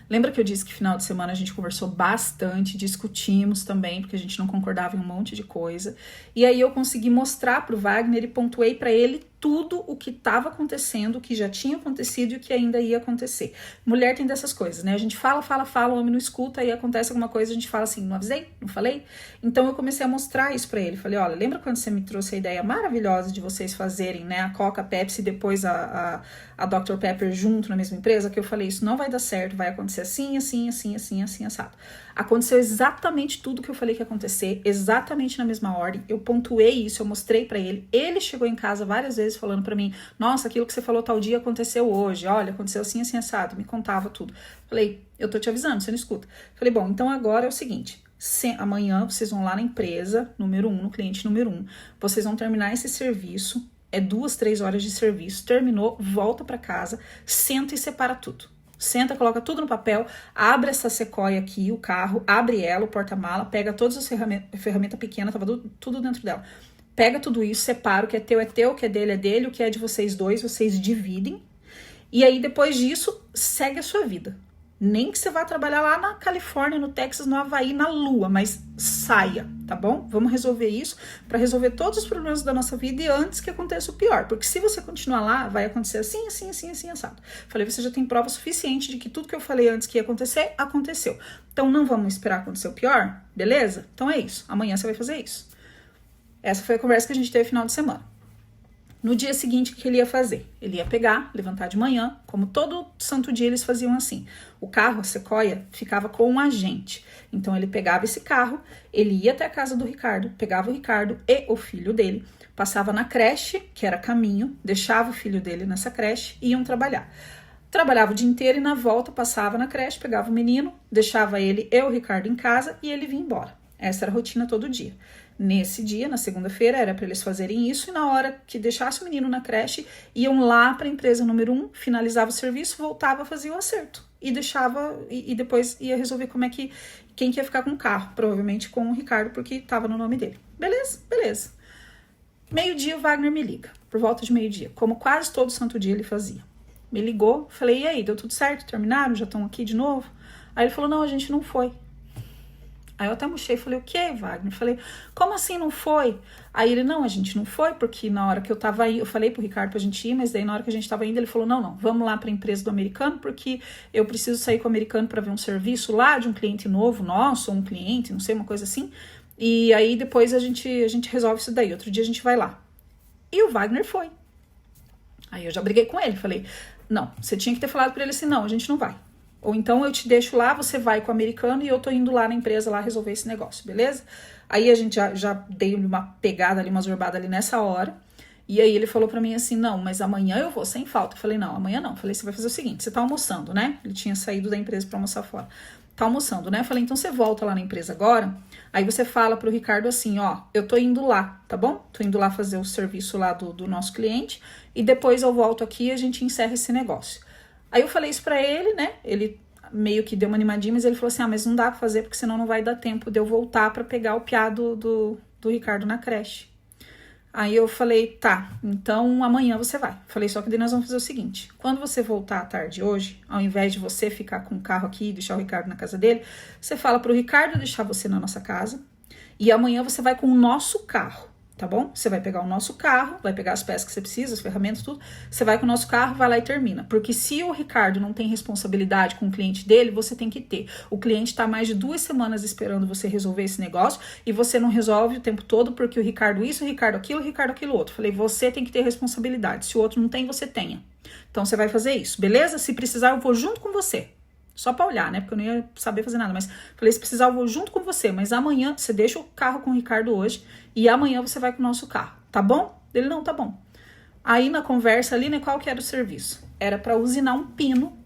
Lembra que eu disse que final de semana a gente conversou bastante, discutimos também, porque a gente não concordava em um monte de coisa. E aí eu consegui mostrar pro Wagner e pontuei para ele tudo o que estava acontecendo, o que já tinha acontecido e o que ainda ia acontecer. Mulher tem dessas coisas, né? A gente fala, o homem não escuta, aí acontece alguma coisa, a gente fala assim, não avisei? Não falei? Então eu comecei a mostrar isso pra ele. Falei, olha, lembra quando você me trouxe a ideia maravilhosa de vocês fazerem, né, a Coca, a Pepsi e depois a Dr. Pepper junto na mesma empresa? Que eu falei, isso não vai dar certo, vai acontecer assim, assim, assim, assim, assim, assado. Aconteceu exatamente tudo que eu falei que ia acontecer, exatamente na mesma ordem. Eu pontuei isso, eu mostrei pra ele. Ele chegou em casa várias vezes falando pra mim, nossa, aquilo que você falou tal dia aconteceu hoje, olha, aconteceu assim, assim, assado. Me contava tudo. Falei, eu tô te avisando, você não escuta. Falei, bom, então agora é o seguinte, amanhã vocês vão lá na empresa, número 1, no cliente número 1, vocês vão terminar esse serviço, é 2, 3 horas de serviço, terminou, volta pra casa, senta e separa tudo. Senta, coloca tudo no papel, abre essa Sequoia aqui, o carro, abre ela, o porta-mala, pega todas as ferramentas pequenas, tava tudo dentro dela. Pega tudo isso, separa, o que é teu, o que é dele, o que é de vocês dois, vocês dividem. E aí, depois disso, segue a sua vida. Nem que você vá trabalhar lá na Califórnia, no Texas, no Havaí, na Lua, mas saia, tá bom? Vamos resolver isso para resolver todos os problemas da nossa vida e antes que aconteça o pior. Porque se você continuar lá, vai acontecer assim, assim, assim, assim, assado. Falei, você já tem prova suficiente de que tudo que eu falei antes que ia acontecer, aconteceu. Então não vamos esperar acontecer o pior, beleza? Então é isso, amanhã você vai fazer isso. Essa foi a conversa que a gente teve no final de semana. No dia seguinte, o que ele ia fazer? Ele ia pegar, levantar de manhã, como todo santo dia eles faziam assim. O carro, a Sequoia, ficava com um agente. Então ele pegava esse carro, ele ia até a casa do Ricardo, pegava o Ricardo e o filho dele, passava na creche, que era caminho, deixava o filho dele nessa creche e iam trabalhar. Trabalhava o dia inteiro e na volta passava na creche, pegava o menino, deixava ele e o Ricardo em casa e ele vinha embora. Essa era a rotina todo dia. Nesse dia, na segunda-feira, era para eles fazerem isso e na hora que deixasse o menino na creche, iam lá para a empresa número 1, finalizava o serviço, voltava, fazia o acerto e deixava, e depois ia resolver quem que ia ficar com o carro, provavelmente com o Ricardo, porque estava no nome dele. Beleza. Meio-dia o Wagner me liga, por volta de meio-dia, como quase todo santo dia ele fazia. Me ligou, falei, e aí, deu tudo certo? Terminaram? Já estão aqui de novo? Aí ele falou, não, a gente não foi. Aí eu até murchei e falei, o que, Wagner? Falei, como assim não foi? Aí ele, não, a gente não foi, porque na hora que eu tava aí, eu falei pro Ricardo pra gente ir, mas daí na hora que a gente tava indo, ele falou, não, vamos lá pra empresa do americano, porque eu preciso sair com o americano pra ver um serviço lá de um cliente novo nosso, ou um cliente, não sei, uma coisa assim. E aí depois a gente resolve isso daí, outro dia a gente vai lá. E o Wagner foi. Aí eu já briguei com ele, falei, não, você tinha que ter falado pra ele assim, não, a gente não vai. Ou então eu te deixo lá, você vai com o americano e eu tô indo lá na empresa lá resolver esse negócio, beleza? Aí a gente já dei uma pegada ali, uma zorbada ali nessa hora. E aí ele falou pra mim assim, não, mas amanhã eu vou sem falta. Eu falei, não, amanhã não. Eu falei, você vai fazer o seguinte, você tá almoçando, né? Ele tinha saído da empresa pra almoçar fora. Tá almoçando, né? Eu falei, então você volta lá na empresa agora, aí você fala pro Ricardo assim, ó, eu tô indo lá, tá bom? Tô indo lá fazer o serviço lá do nosso cliente e depois eu volto aqui e a gente encerra esse negócio. Aí eu falei isso pra ele, né? Ele meio que deu uma animadinha, mas ele falou assim, mas não dá pra fazer porque senão não vai dar tempo de eu voltar pra pegar o piá do Ricardo na creche. Aí eu falei, tá, então amanhã você vai. Falei, só que daí nós vamos fazer o seguinte, quando você voltar à tarde hoje, ao invés de você ficar com o carro aqui e deixar o Ricardo na casa dele, você fala pro Ricardo deixar você na nossa casa e amanhã você vai com o nosso carro. Tá bom? Você vai pegar o nosso carro, vai pegar as peças que você precisa, as ferramentas, tudo. Você vai com o nosso carro, vai lá e termina. Porque se o Ricardo não tem responsabilidade com o cliente dele, você tem que ter. O cliente tá mais de 2 semanas esperando você resolver esse negócio e você não resolve o tempo todo porque o Ricardo isso, o Ricardo aquilo outro. Falei, você tem que ter responsabilidade. Se o outro não tem, você tenha. Então você vai fazer isso, beleza? Se precisar, eu vou junto com você. Só pra olhar, né? Porque eu não ia saber fazer nada. Mas falei, se precisar, eu vou junto com você. Mas amanhã, você deixa o carro com o Ricardo hoje. E amanhã você vai com o nosso carro. Tá bom? Ele, não, tá bom. Aí na conversa ali, né? Qual que era o serviço? Era pra usinar um pino.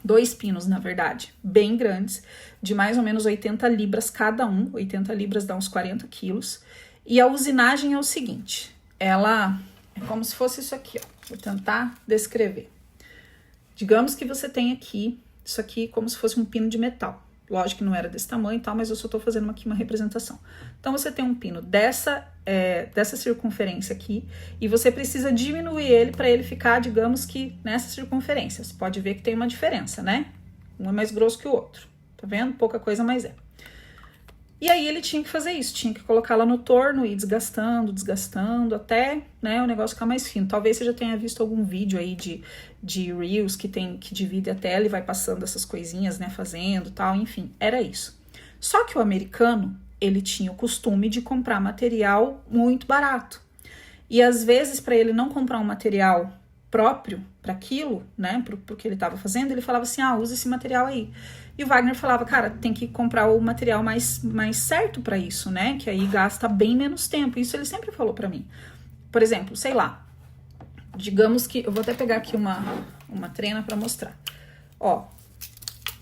2 pinos, na verdade. Bem grandes. De mais ou menos 80 libras cada um. 80 libras dá uns 40 quilos. E a usinagem é o seguinte. Ela é como se fosse isso aqui, ó. Vou tentar descrever. Digamos que você tem aqui isso aqui como se fosse um pino de metal. Lógico que não era desse tamanho e tal, mas eu só tô fazendo aqui uma representação. Então, você tem um pino dessa circunferência aqui e você precisa diminuir ele para ele ficar, digamos que, nessa circunferência. Você pode ver que tem uma diferença, né? Um é mais grosso que o outro. Tá vendo? Pouca coisa, mas é. E aí ele tinha que fazer isso, tinha que colocar lá no torno e ir desgastando, até, né, o negócio ficar mais fino. Talvez você já tenha visto algum vídeo aí de Reels que divide a tela e vai passando essas coisinhas, né, fazendo tal, enfim, era isso. Só que o americano, ele tinha o costume de comprar material muito barato. E às vezes, para ele não comprar um material próprio para aquilo, né, pro que ele estava fazendo, ele falava assim, usa esse material aí. E o Wagner falava, cara, tem que comprar o material mais certo para isso, né, que aí gasta bem menos tempo. Isso ele sempre falou para mim. Por exemplo, sei lá, digamos que, eu vou até pegar aqui uma trena para mostrar. Ó,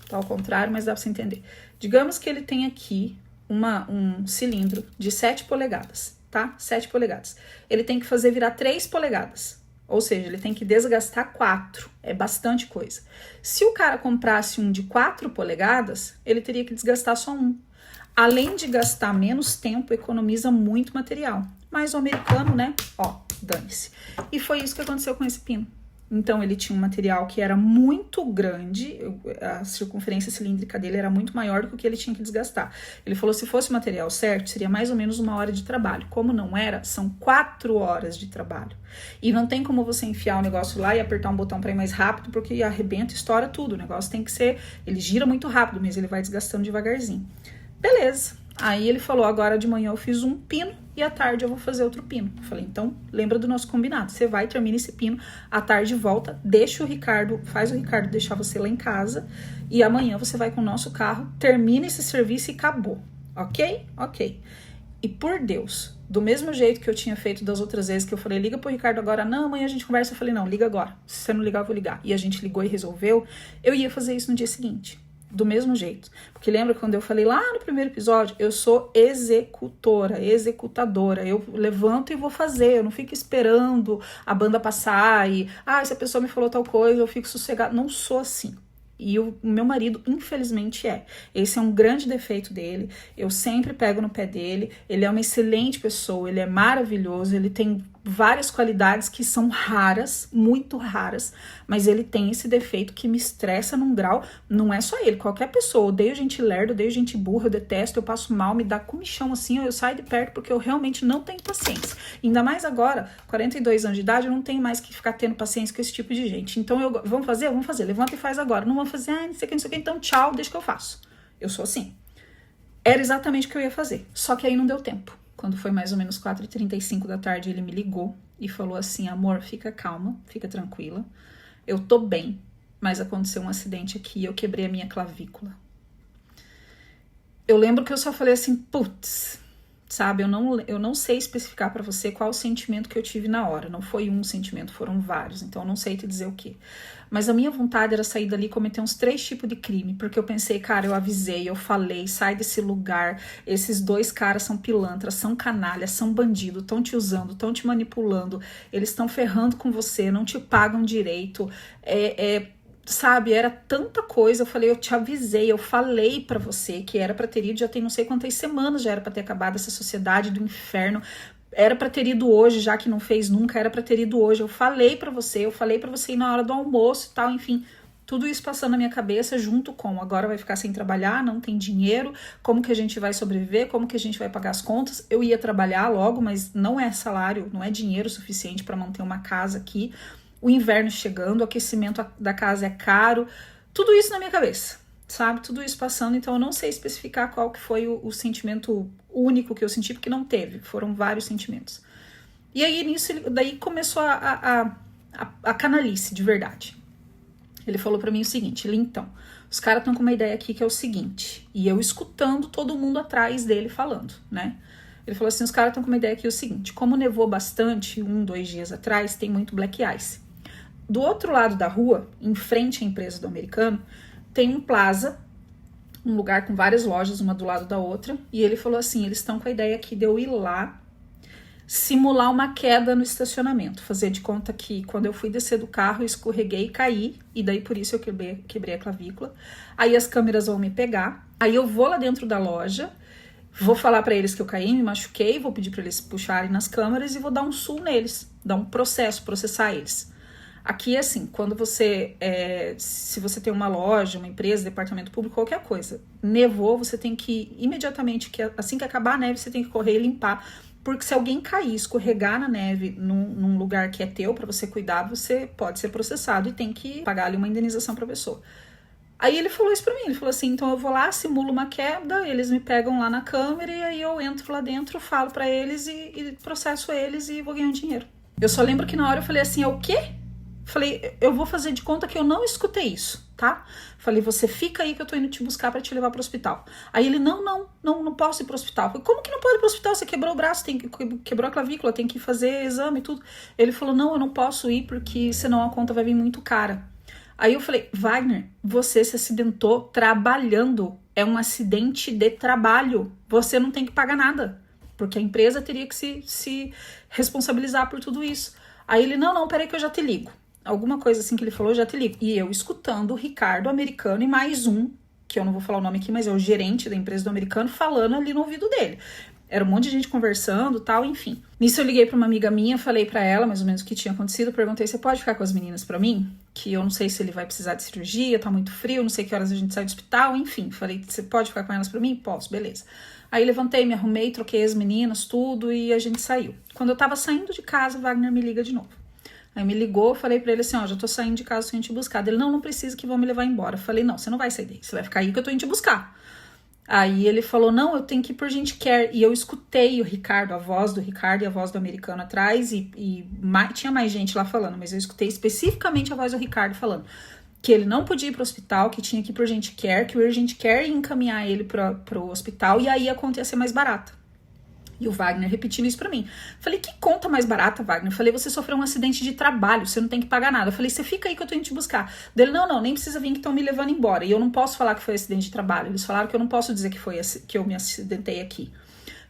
tá ao contrário, mas dá para você entender. Digamos que ele tem aqui um cilindro de 7 polegadas, tá? 7 polegadas. Ele tem que fazer virar 3 polegadas. Ou seja, ele tem que desgastar 4. É bastante coisa. Se o cara comprasse um de 4 polegadas, ele teria que desgastar só um. Além de gastar menos tempo, economiza muito material. Mas o americano, né? Ó, dane-se. E foi isso que aconteceu com esse pino. Então, ele tinha um material que era muito grande, a circunferência cilíndrica dele era muito maior do que o que ele tinha que desgastar. Ele falou, se fosse o material certo, seria mais ou menos 1 hora de trabalho. Como não era, são 4 horas de trabalho. E não tem como você enfiar o negócio lá e apertar um botão para ir mais rápido, porque arrebenta e estoura tudo. O negócio tem que ser, ele gira muito rápido, mas ele vai desgastando devagarzinho. Beleza. Aí ele falou, agora de manhã eu fiz um pino e à tarde eu vou fazer outro pino. Eu falei, então lembra do nosso combinado. Você vai, termina esse pino, à tarde volta, deixa o Ricardo, faz o Ricardo deixar você lá em casa e amanhã você vai com o nosso carro, termina esse serviço e acabou. Ok? Ok. E por Deus, Do mesmo jeito que eu tinha feito das outras vezes, que eu falei, liga pro Ricardo agora, não, amanhã a gente conversa, eu falei, não, liga agora. Se você não ligar, eu vou ligar. E a gente ligou e resolveu. Eu ia fazer isso no dia seguinte. Do mesmo jeito. Porque lembra quando eu falei lá no primeiro episódio? Eu sou executora, executadora. Eu levanto e vou fazer. Eu não fico esperando a banda passar e... se a pessoa me falou tal coisa, eu fico sossegada. Não sou assim. E o meu marido, infelizmente, é. Esse é um grande defeito dele. Eu sempre pego no pé dele. Ele é uma excelente pessoa, ele é maravilhoso, ele tem várias qualidades que são raras, muito raras, mas ele tem esse defeito que me estressa num grau. Não é só ele, qualquer pessoa. Eu odeio gente lerda, odeio gente burra, eu detesto, eu passo mal, me dá comichão assim, eu saio de perto porque eu realmente não tenho paciência. Ainda mais agora, 42 anos de idade, eu não tenho mais que ficar tendo paciência com esse tipo de gente. Então, vamos fazer? Vamos fazer. Levanta e faz agora. Não vamos fazer, não sei o que, não sei o que. Então, tchau, deixa que eu faço. Eu sou assim. Era exatamente o que eu ia fazer. Só que aí não deu tempo. Quando foi mais ou menos 4h35 da tarde, ele me ligou e falou assim, amor, fica calma, fica tranquila. Eu tô bem, mas aconteceu um acidente aqui e eu quebrei a minha clavícula. Eu lembro que eu só falei assim, putz, sabe? Eu não sei especificar pra você qual o sentimento que eu tive na hora. Não foi um sentimento, foram vários. Então eu não sei te dizer o quê. Mas a minha vontade era sair dali e cometer uns 3 tipos de crime. Porque eu pensei, cara, eu avisei, eu falei, sai desse lugar. Esses 2 caras são pilantras, são canalhas, são bandidos, estão te usando, estão te manipulando. Eles estão ferrando com você, não te pagam direito. Sabe, era tanta coisa. Eu falei, eu te avisei, eu falei pra você que era pra ter ido, já tem não sei quantas semanas, já era pra ter acabado essa sociedade do inferno, era pra ter ido hoje, já que não fez nunca, era pra ter ido hoje, eu falei pra você ir na hora do almoço e tal, enfim, tudo isso passando na minha cabeça, junto com, agora vai ficar sem trabalhar, não tem dinheiro, como que a gente vai sobreviver, como que a gente vai pagar as contas. Eu ia trabalhar logo, mas não é salário, não é dinheiro suficiente pra manter uma casa aqui. O inverno chegando, o aquecimento da casa é caro, tudo isso na minha cabeça, sabe? Tudo isso passando, então eu não sei especificar qual que foi o sentimento único que eu senti, porque não teve, foram vários sentimentos. E aí, nisso, daí começou a canalice, de verdade. Ele falou pra mim o seguinte, então, os caras estão com uma ideia aqui que é o seguinte, e eu escutando todo mundo atrás dele falando, né? Ele falou assim, os caras estão com uma ideia aqui, o seguinte, como nevou bastante 2 dias atrás, tem muito black ice. Do outro lado da rua, em frente à empresa do americano, tem um plaza, um lugar com várias lojas, uma do lado da outra, e ele falou assim, eles estão com a ideia aqui de eu ir lá, simular uma queda no estacionamento, fazer de conta que quando eu fui descer do carro, eu escorreguei e caí, e daí por isso eu quebrei a clavícula, aí as câmeras vão me pegar, aí eu vou lá dentro da loja, vou falar pra eles que eu caí, me machuquei, vou pedir pra eles puxarem nas câmeras e vou dar um sul neles, dar um processar eles. Aqui é assim, quando você, se você tem uma loja, uma empresa, departamento público, qualquer coisa, nevou, você tem que imediatamente, assim que acabar a neve, você tem que correr e limpar, porque se alguém cair, escorregar na neve num lugar que é teu, pra você cuidar, você pode ser processado e tem que pagar ali uma indenização pra pessoa. Aí ele falou isso pra mim, ele falou assim, então eu vou lá, simulo uma queda, eles me pegam lá na câmera e aí eu entro lá dentro, falo pra eles e processo eles e vou ganhar dinheiro. Eu só lembro que na hora eu falei assim, é o quê? Falei, eu vou fazer de conta que eu não escutei isso, tá? Falei, você fica aí que eu tô indo te buscar pra te levar pro hospital. Aí ele, não posso ir pro hospital. Falei, como que não pode ir pro hospital? Você quebrou o braço, quebrou a clavícula, tem que fazer exame e tudo. Ele falou, não, eu não posso ir porque senão a conta vai vir muito cara. Aí eu falei, Wagner, você se acidentou trabalhando. É um acidente de trabalho. Você não tem que pagar nada. Porque a empresa teria que se responsabilizar por tudo isso. Aí ele, não, peraí que eu já te ligo. Alguma coisa assim que ele falou, já te ligo. E eu escutando o Ricardo americano e mais um, que eu não vou falar o nome aqui, mas é o gerente da empresa do americano, falando ali no ouvido dele. Era um monte de gente conversando, tal, enfim. Nisso eu liguei pra uma amiga minha, falei pra ela mais ou menos o que tinha acontecido, perguntei, você pode ficar com as meninas pra mim? Que eu não sei se ele vai precisar de cirurgia, tá muito frio, não sei que horas a gente sai do hospital, enfim. Falei, você pode ficar com elas pra mim? Posso, beleza. Aí levantei, me arrumei, troquei as meninas, tudo, e a gente saiu. Quando eu tava saindo de casa, Wagner me liga de novo. Aí me ligou, falei pra ele assim, ó, já tô saindo de casa, tô indo te buscar. Ele, não precisa que vão me levar embora. Falei, não, você não vai sair daí, você vai ficar aí que eu tô indo te buscar. Aí ele falou, não, eu tenho que ir por gente care. E eu escutei o Ricardo, a voz do Ricardo e a voz do americano atrás, tinha mais gente lá falando, mas eu escutei especificamente a voz do Ricardo falando que ele não podia ir pro hospital, que tinha que ir por gente care, que o urgent care ia encaminhar ele pro hospital e aí a conta ia ser mais barata. E o Wagner repetindo isso pra mim. Falei, que conta mais barata, Wagner? Falei, você sofreu um acidente de trabalho, você não tem que pagar nada. Falei, você fica aí que eu tô indo te buscar. Dele, não, nem precisa vir que estão me levando embora. E eu não posso falar que foi acidente de trabalho. Eles falaram que eu não posso dizer que eu me acidentei aqui.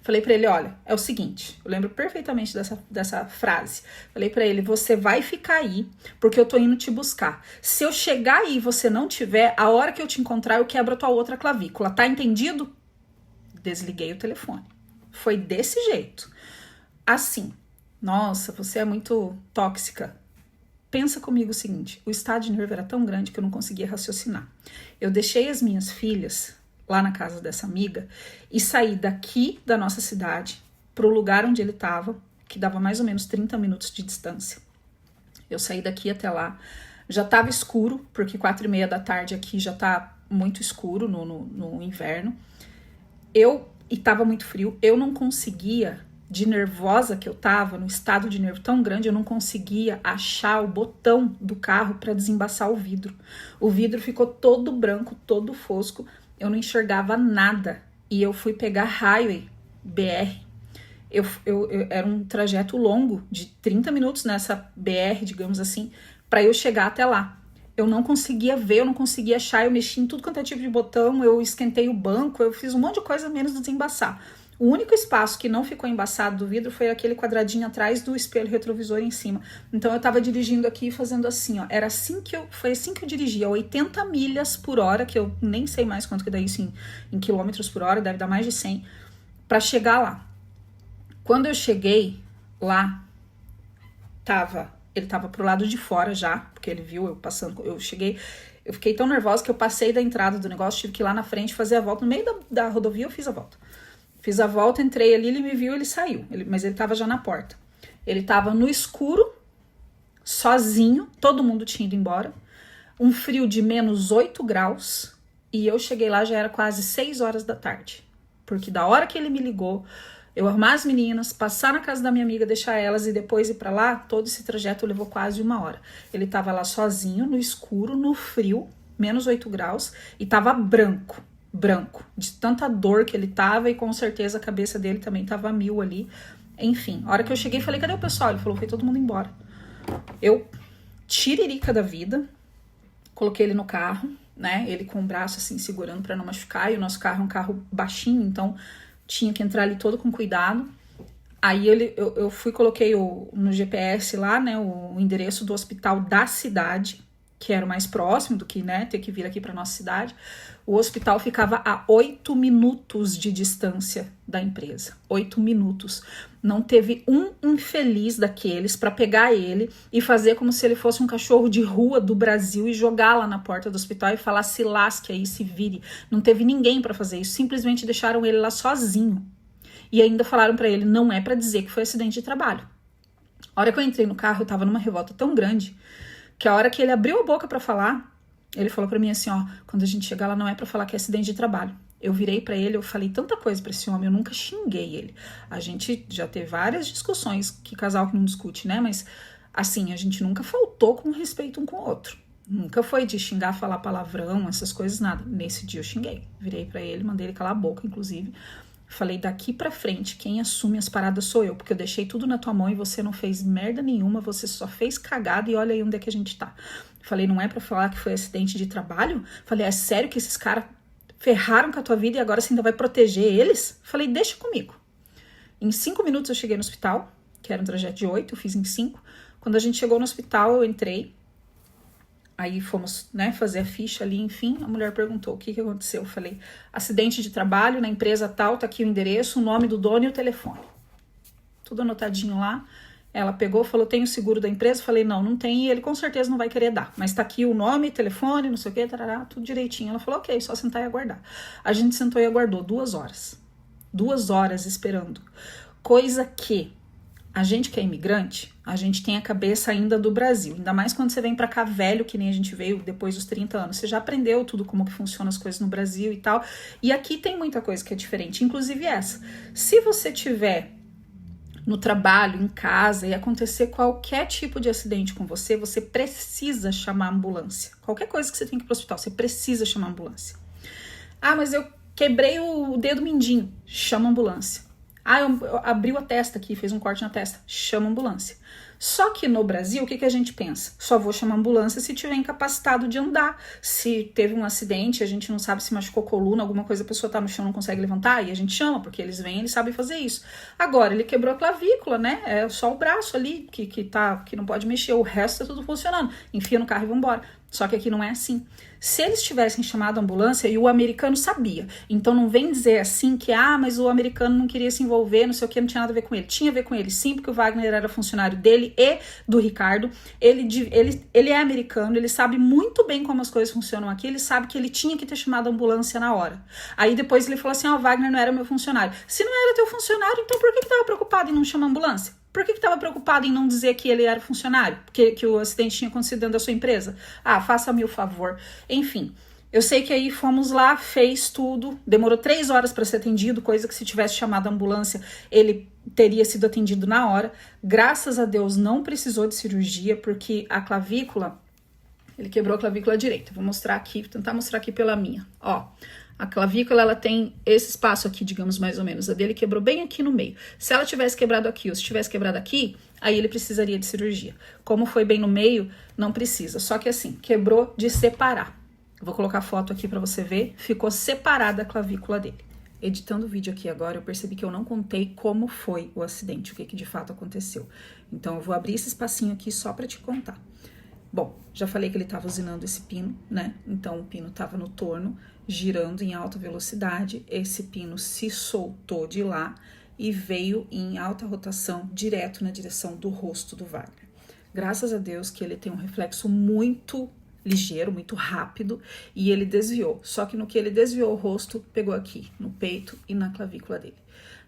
Falei pra ele, olha, é o seguinte, eu lembro perfeitamente dessa frase. Falei pra ele, você vai ficar aí, porque eu tô indo te buscar. Se eu chegar aí e você não tiver, a hora que eu te encontrar, eu quebro a tua outra clavícula, tá entendido? Desliguei o telefone. Foi desse jeito. Assim, nossa, você é muito tóxica. Pensa comigo o seguinte, o estado de nervo era tão grande que eu não conseguia raciocinar. Eu deixei as minhas filhas lá na casa dessa amiga e saí daqui da nossa cidade pro lugar onde ele estava, que dava mais ou menos 30 minutos de distância. Eu saí daqui até lá, já estava escuro, porque 4:30 da tarde aqui já tá muito escuro no inverno. E tava muito frio, eu não conseguia, de nervosa que eu tava, no estado de nervo tão grande, eu não conseguia achar o botão do carro para desembaçar o vidro. O vidro ficou todo branco, todo fosco, eu não enxergava nada. E eu fui pegar Highway BR. Era um trajeto longo, de 30 minutos nessa BR, digamos assim, para eu chegar até lá. Eu não conseguia ver, eu não conseguia achar, eu mexi em tudo quanto é tipo de botão, eu esquentei o banco, eu fiz um monte de coisa menos desembaçar. O único espaço que não ficou embaçado do vidro foi aquele quadradinho atrás do espelho retrovisor em cima. Então eu tava dirigindo aqui fazendo assim, ó. Foi assim que eu dirigia, 80 milhas por hora, que eu nem sei mais quanto que dá isso em quilômetros por hora, deve dar mais de 100, pra chegar lá. Quando eu cheguei lá, ele tava pro lado de fora já, porque ele viu eu passando, eu fiquei tão nervosa que eu passei da entrada do negócio, tive que ir lá na frente fazer a volta, no meio da rodovia eu fiz a volta. Fiz a volta, entrei ali, ele me viu, ele saiu, mas ele tava já na porta. Ele tava no escuro, sozinho, todo mundo tinha ido embora, um frio de menos 8 graus, e eu cheguei lá, já era quase 6 horas da tarde, porque da hora que ele me ligou, eu arrumar as meninas, passar na casa da minha amiga, deixar elas e depois ir pra lá, todo esse trajeto levou quase 1 hora. Ele tava lá sozinho, no escuro, no frio, menos 8 graus, e tava branco, de tanta dor que ele tava, e com certeza a cabeça dele também tava a 1000 ali. Enfim, a hora que eu cheguei, falei, cadê o pessoal? Ele falou, foi todo mundo embora. Eu, tiririca da vida, coloquei ele no carro, né, ele com o braço assim, segurando pra não machucar, e o nosso carro é um carro baixinho, então tinha que entrar ali todo com cuidado. Aí eu fui, coloquei no GPS lá, né, o endereço do hospital da cidade, que era o mais próximo do que, né, ter que vir aqui para nossa cidade. O hospital ficava a 8 minutos de distância da empresa. 8 minutos. Não teve um infeliz daqueles para pegar ele e fazer como se ele fosse um cachorro de rua do Brasil e jogar lá na porta do hospital e falar, se lasque aí, se vire. Não teve ninguém para fazer isso. Simplesmente deixaram ele lá sozinho. E ainda falaram para ele, não é para dizer que foi acidente de trabalho. A hora que eu entrei no carro, eu tava numa revolta tão grande que a hora que ele abriu a boca para falar, ele falou para mim assim, ó, quando a gente chegar lá não é para falar que é acidente de trabalho. Eu virei para ele, eu falei tanta coisa para esse homem, eu nunca xinguei ele. A gente já teve várias discussões, que casal que não discute, né? Mas, assim, a gente nunca faltou com respeito um com o outro. Nunca foi de xingar, falar palavrão, essas coisas, nada. Nesse dia eu xinguei. Virei para ele, mandei ele calar a boca, inclusive. Falei, daqui pra frente, quem assume as paradas sou eu, porque eu deixei tudo na tua mão e você não fez merda nenhuma, você só fez cagada e olha aí onde é que a gente tá. Falei, não é pra falar que foi acidente de trabalho? Falei, é sério que esses caras ferraram com a tua vida e agora você ainda vai proteger eles? Falei, deixa comigo. Em 5 minutos eu cheguei no hospital, que era um trajeto de 8, eu fiz em 5. Quando a gente chegou no hospital, eu entrei. Aí fomos, né, fazer a ficha ali, enfim, a mulher perguntou o que aconteceu. Eu falei, acidente de trabalho na empresa tal, tá aqui o endereço, o nome do dono e o telefone. Tudo anotadinho lá. Ela pegou, falou, tem o seguro da empresa? Eu falei, não tem, e ele com certeza não vai querer dar. Mas tá aqui o nome, telefone, não sei o que, tarará, tudo direitinho. Ela falou, ok, só sentar e aguardar. A gente sentou e aguardou 2 horas. 2 horas esperando. Coisa que a gente que é imigrante, a gente tem a cabeça ainda do Brasil. Ainda mais quando você vem pra cá velho, que nem a gente veio depois dos 30 anos. Você já aprendeu tudo como que funcionam as coisas no Brasil e tal. E aqui tem muita coisa que é diferente, inclusive essa. Se você tiver no trabalho, em casa, e acontecer qualquer tipo de acidente com você, você precisa chamar a ambulância. Qualquer coisa que você tem que ir pro hospital, você precisa chamar a ambulância. Ah, mas eu quebrei o dedo mindinho. Chama a ambulância. eu abriu a testa aqui, fez um corte na testa, chama a ambulância. Só que no Brasil, o que a gente pensa? Só vou chamar a ambulância se tiver incapacitado de andar. Se teve um acidente, a gente não sabe se machucou coluna, alguma coisa, a pessoa tá no chão, não consegue levantar, e a gente chama, porque eles vêm, eles sabem fazer isso. Agora, ele quebrou a clavícula, né? É só o braço ali que não pode mexer, o resto tá tudo funcionando. Enfia no carro e vambora. Só que aqui não é assim. Se eles tivessem chamado a ambulância, e o americano sabia, então não vem dizer assim que, mas o americano não queria se envolver, não sei o que, não tinha nada a ver com ele. Tinha a ver com ele sim, porque o Wagner era funcionário dele e do Ricardo. Ele é americano, ele sabe muito bem como as coisas funcionam aqui, ele sabe que ele tinha que ter chamado a ambulância na hora. Aí depois ele falou assim, o Wagner não era meu funcionário. Se não era teu funcionário, então por que estava preocupado em não chamar a ambulância? Por que estava preocupado em não dizer que ele era funcionário? Que o acidente tinha acontecido dentro da sua empresa? Faça-me o favor. Enfim, eu sei que aí fomos lá, fez tudo, demorou 3 horas para ser atendido, coisa que se tivesse chamado a ambulância, ele teria sido atendido na hora. Graças a Deus não precisou de cirurgia, porque a clavícula, ele quebrou a clavícula direita. Vou mostrar aqui, vou tentar mostrar aqui pela minha. A clavícula, ela tem esse espaço aqui, digamos, mais ou menos. A dele quebrou bem aqui no meio. Se ela tivesse quebrado aqui ou se tivesse quebrado aqui, aí ele precisaria de cirurgia. Como foi bem no meio, não precisa. Só que assim, quebrou de separar. Vou colocar a foto aqui pra você ver. Ficou separada a clavícula dele. Editando o vídeo aqui agora, eu percebi que eu não contei como foi o acidente, o que de fato aconteceu. Então, eu vou abrir esse espacinho aqui só pra te contar. Bom, já falei que ele estava usinando esse pino, né? Então, o pino estava no torno, girando em alta velocidade. Esse pino se soltou de lá e veio em alta rotação direto na direção do rosto do Wagner. Graças a Deus que ele tem um reflexo muito ligeiro, muito rápido, e ele desviou. Só que no que ele desviou o rosto, pegou aqui, no peito e na clavícula dele.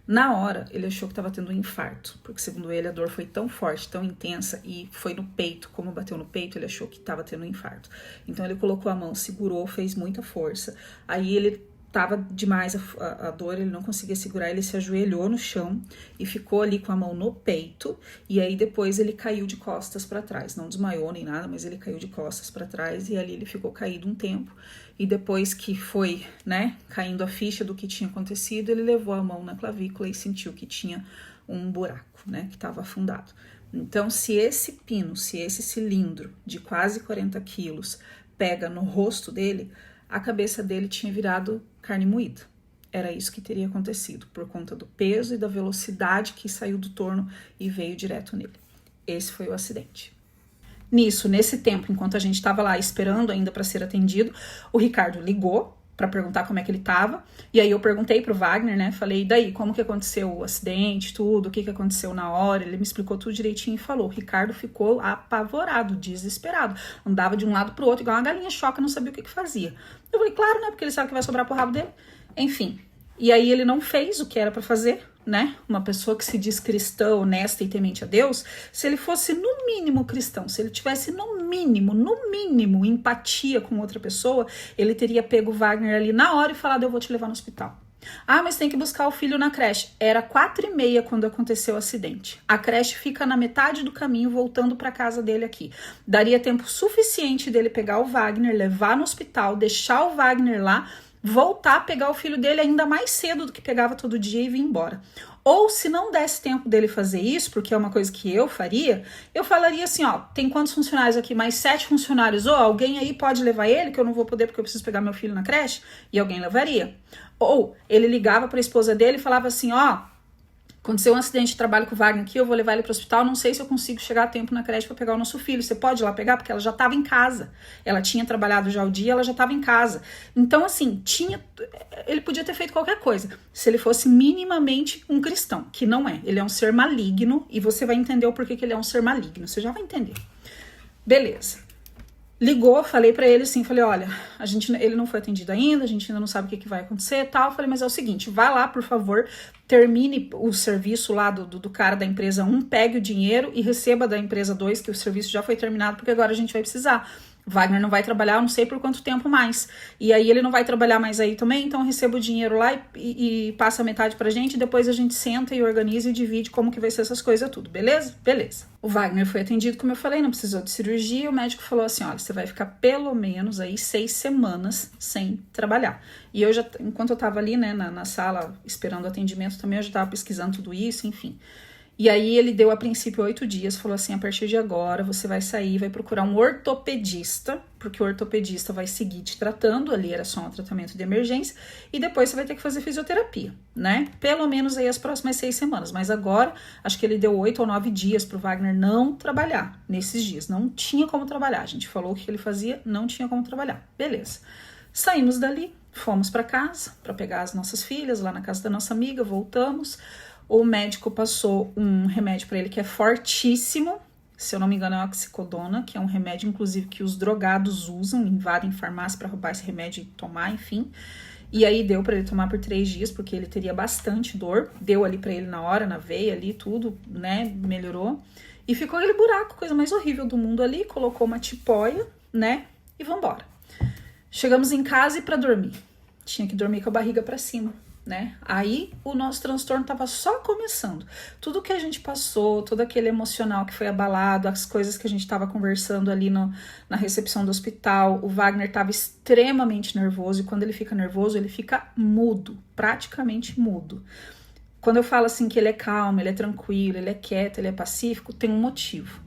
Na hora, ele achou que estava tendo um infarto, porque segundo ele, a dor foi tão forte, tão intensa, e foi no peito, como bateu no peito, ele achou que estava tendo um infarto. Então, ele colocou a mão, segurou, fez muita força, aí ele tava demais a dor, ele não conseguia segurar, ele se ajoelhou no chão e ficou ali com a mão no peito, e aí depois ele caiu de costas para trás, não desmaiou nem nada, mas ele caiu de costas para trás, e ali ele ficou caído um tempo, e depois que foi, né, caindo a ficha do que tinha acontecido, ele levou a mão na clavícula e sentiu que tinha um buraco, né, que estava afundado. Então, se esse pino, se esse cilindro de quase 40 quilos pega no rosto dele, a cabeça dele tinha virado carne moída. Era isso que teria acontecido, por conta do peso e da velocidade que saiu do torno e veio direto nele. Esse foi o acidente. Nesse tempo, enquanto a gente estava lá esperando ainda para ser atendido, o Ricardo ligou para perguntar como é que ele estava, e aí eu perguntei pro Wagner, né, falei, e daí, como que aconteceu o acidente, tudo, o que aconteceu na hora, ele me explicou tudo direitinho e falou. O Ricardo ficou apavorado, desesperado, andava de um lado pro outro, igual uma galinha choca, não sabia o que fazia. Eu falei, claro, né, porque ele sabe que vai sobrar pro rabo dele, enfim. E aí ele não fez o que era para fazer, né? Uma pessoa que se diz cristã, honesta e temente a Deus, se ele fosse no mínimo cristão, se ele tivesse no mínimo empatia com outra pessoa, ele teria pego o Wagner ali na hora e falado, eu vou te levar no hospital. Mas tem que buscar o filho na creche. Era 4h30 quando aconteceu o acidente. A creche fica na metade do caminho, voltando para casa dele aqui. Daria tempo suficiente dele pegar o Wagner, levar no hospital, deixar o Wagner lá, voltar a pegar o filho dele ainda mais cedo do que pegava todo dia e vir embora. Ou se não desse tempo dele fazer isso, porque é uma coisa que eu faria, eu falaria assim, tem quantos funcionários aqui? Mais 7 funcionários. Alguém aí pode levar ele, que eu não vou poder porque eu preciso pegar meu filho na creche? E alguém levaria. Ou ele ligava para a esposa dele e falava assim, aconteceu um acidente de trabalho com o Wagner aqui, eu vou levar ele para o hospital, não sei se eu consigo chegar a tempo na creche para pegar o nosso filho. Você pode ir lá pegar? Porque ela já estava em casa. Ela tinha trabalhado já o dia, ela já estava em casa. Então, assim, ele podia ter feito qualquer coisa, se ele fosse minimamente um cristão, que não é. Ele é um ser maligno, e você vai entender o porquê que ele é um ser maligno. Você já vai entender. Beleza. Ligou, falei pra ele assim, falei, olha, ele não foi atendido ainda, a gente ainda não sabe o que vai acontecer e tal. Falei, mas é o seguinte, vai lá, por favor, termine o serviço lá do cara da empresa 1, pegue o dinheiro e receba da empresa 2, que o serviço já foi terminado, porque agora a gente vai precisar. Wagner não vai trabalhar, eu não sei por quanto tempo mais. E aí ele não vai trabalhar mais aí também, então eu recebo o dinheiro lá e passa a metade pra gente, e depois a gente senta e organiza e divide como que vai ser essas coisas tudo, beleza? Beleza. O Wagner foi atendido, como eu falei, não precisou de cirurgia, o médico falou assim, olha, você vai ficar pelo menos aí 6 semanas sem trabalhar. E eu já, enquanto eu tava ali, né, na sala, esperando o atendimento, momento também eu já estava pesquisando tudo isso, enfim. E aí ele deu a princípio 8 dias, falou assim, a partir de agora você vai sair, vai procurar um ortopedista, porque o ortopedista vai seguir te tratando, ali era só um tratamento de emergência, e depois você vai ter que fazer fisioterapia, né? Pelo menos aí as próximas 6 semanas, mas agora acho que ele deu 8 ou 9 dias pro Wagner não trabalhar nesses dias, não tinha como trabalhar, a gente falou o que ele fazia, não tinha como trabalhar, beleza. Saímos dali, fomos para casa, para pegar as nossas filhas lá na casa da nossa amiga, voltamos. O médico passou um remédio para ele que é fortíssimo, se eu não me engano é oxicodona, que é um remédio inclusive que os drogados usam, invadem farmácia para roubar esse remédio e tomar, enfim. E aí deu para ele tomar por 3 dias, porque ele teria bastante dor, deu ali para ele na hora, na veia ali, tudo, né, melhorou. E ficou aquele buraco, coisa mais horrível do mundo ali, colocou uma tipóia, né, e vambora. Chegamos em casa e para dormir, tinha que dormir com a barriga para cima. Né? Aí o nosso transtorno estava só começando. Tudo que a gente passou, todo aquele emocional que foi abalado, as coisas que a gente estava conversando ali na recepção do hospital, o Wagner estava extremamente nervoso, e quando ele fica nervoso, ele fica mudo, praticamente mudo. Quando eu falo assim que ele é calmo, ele é tranquilo, ele é quieto, ele é pacífico, tem um motivo.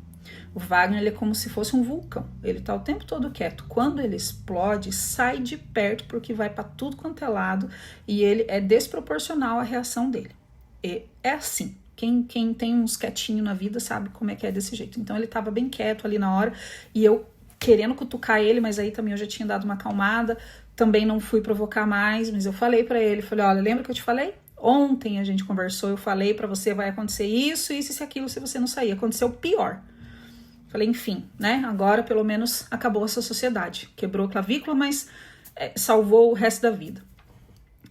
O Wagner ele é como se fosse um vulcão, ele tá o tempo todo quieto. Quando ele explode, sai de perto porque vai para tudo quanto é lado e ele é desproporcional à reação dele. E é assim, quem tem uns quietinhos na vida sabe como é que é desse jeito. Então ele tava bem quieto ali na hora e eu querendo cutucar ele, mas aí também eu já tinha dado uma acalmada, também não fui provocar mais, mas eu falei para ele, falei, olha, lembra que eu te falei? Ontem a gente conversou, eu falei para você, vai acontecer isso, isso e aquilo se você não sair. Aconteceu pior. Falei, enfim, né, agora pelo menos acabou essa sociedade. Quebrou a clavícula, mas salvou o resto da vida.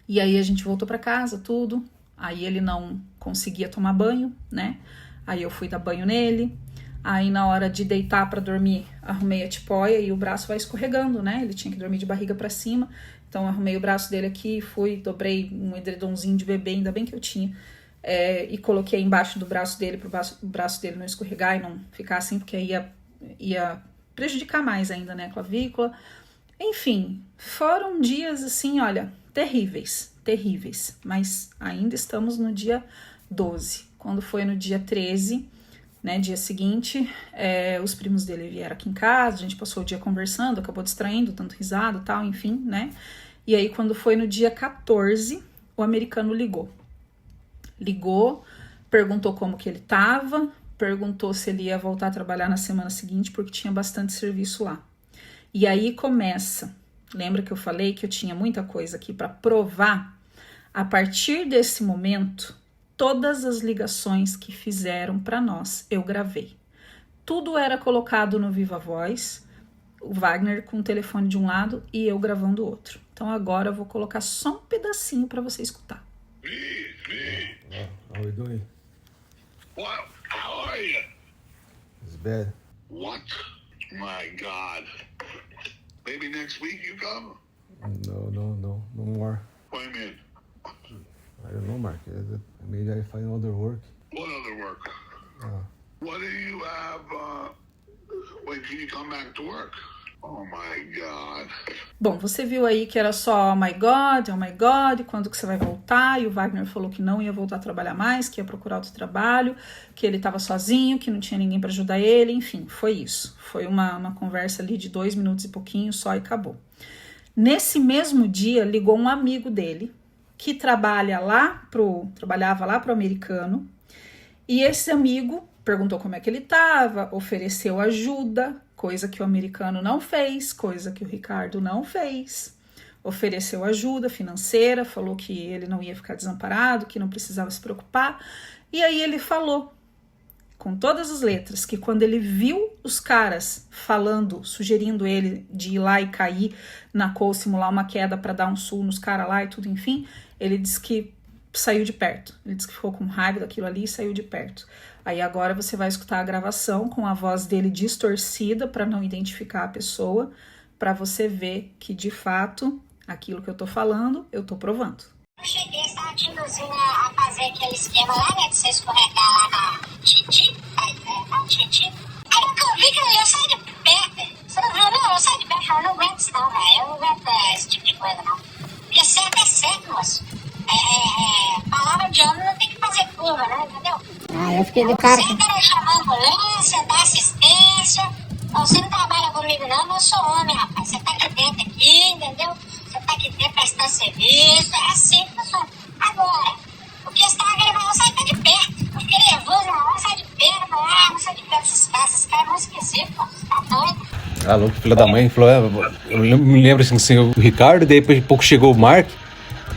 E aí a gente voltou para casa, tudo. Aí ele não conseguia tomar banho, né? Aí eu fui dar banho nele. Aí na hora de deitar para dormir, arrumei a tipóia e o braço vai escorregando, né? Ele tinha que dormir de barriga para cima. Então arrumei o braço dele aqui, fui, dobrei um edredomzinho de bebê, ainda bem que eu tinha. E coloquei embaixo do braço dele, para o braço dele não escorregar e não ficar assim, porque aí ia prejudicar mais ainda, né, a clavícula. Enfim, foram dias assim, olha, terríveis, mas ainda estamos no dia 12. Quando foi no dia 13, né, dia seguinte, os primos dele vieram aqui em casa, a gente passou o dia conversando, acabou distraindo, tanto risada e tal, enfim, né. E aí quando foi no dia 14, o americano ligou, perguntou como que ele tava, perguntou se ele ia voltar a trabalhar na semana seguinte, porque tinha bastante serviço lá. E aí começa, lembra que eu falei que eu tinha muita coisa aqui para provar? A partir desse momento, todas as ligações que fizeram para nós, eu gravei. Tudo era colocado no Viva Voz, o Wagner com o telefone de um lado e eu gravando do outro. Então agora eu vou colocar só um pedacinho para você escutar. How are you doing? What? How are you? It's bad. What? My God. Maybe next week you come? No more. What do you mean? I don't know, Mark. Maybe I find other work. What other work? What do you have, when can you come back to work? Oh my God. Bom, você viu aí que era só oh my God, quando que você vai voltar? E o Wagner falou que não ia voltar a trabalhar mais, que ia procurar outro trabalho, que ele estava sozinho, que não tinha ninguém para ajudar ele, enfim, foi isso. Foi uma conversa ali de 2 minutos e pouquinho só e acabou. Nesse mesmo dia, ligou um amigo dele, que trabalhava lá pro americano, e esse amigo perguntou como é que ele estava, ofereceu ajuda, coisa que o americano não fez, coisa que o Ricardo não fez. Ofereceu ajuda financeira, falou que ele não ia ficar desamparado, que não precisava se preocupar. E aí ele falou, com todas as letras, que quando ele viu os caras falando, sugerindo ele de ir lá e cair na Cole, simular uma queda para dar um sul nos caras lá e tudo, enfim, ele disse que saiu de perto. Ele disse que ficou com raiva daquilo ali e saiu de perto. Aí agora você vai escutar a gravação com a voz dele distorcida para não identificar a pessoa, para você ver que de fato aquilo que eu tô falando, eu tô provando. Eu cheguei, estava te induzindo a fazer aquele esquema lá, né, de você escorregar lá na Titi. Aí eu vi que eu saí de perto. Você não viu, não? Eu saí de perto, eu não aguento isso não, velho. Eu não aguento esse tipo de coisa, não. Porque certo é certo, moço. Palavra carro de homem não tem que fazer curva, né? Entendeu? Eu fiquei de cara. Você tem que chamar a ambulância, dar assistência. Você não trabalha comigo, não. Eu sou homem, rapaz. Você tá aqui dentro, entendeu? Você tá aqui dentro prestando serviço. É assim que funciona. Agora, o que está querendo falar, sai de perto. Eu fiquei nervoso, não sai de perto. Não sai de perto desses caras. Esses caras vão esquecer, pô. Tá doido? Ah, louco, filho da mãe. Falou, eu me lembro assim, o Ricardo, daí depois de pouco chegou o Mark.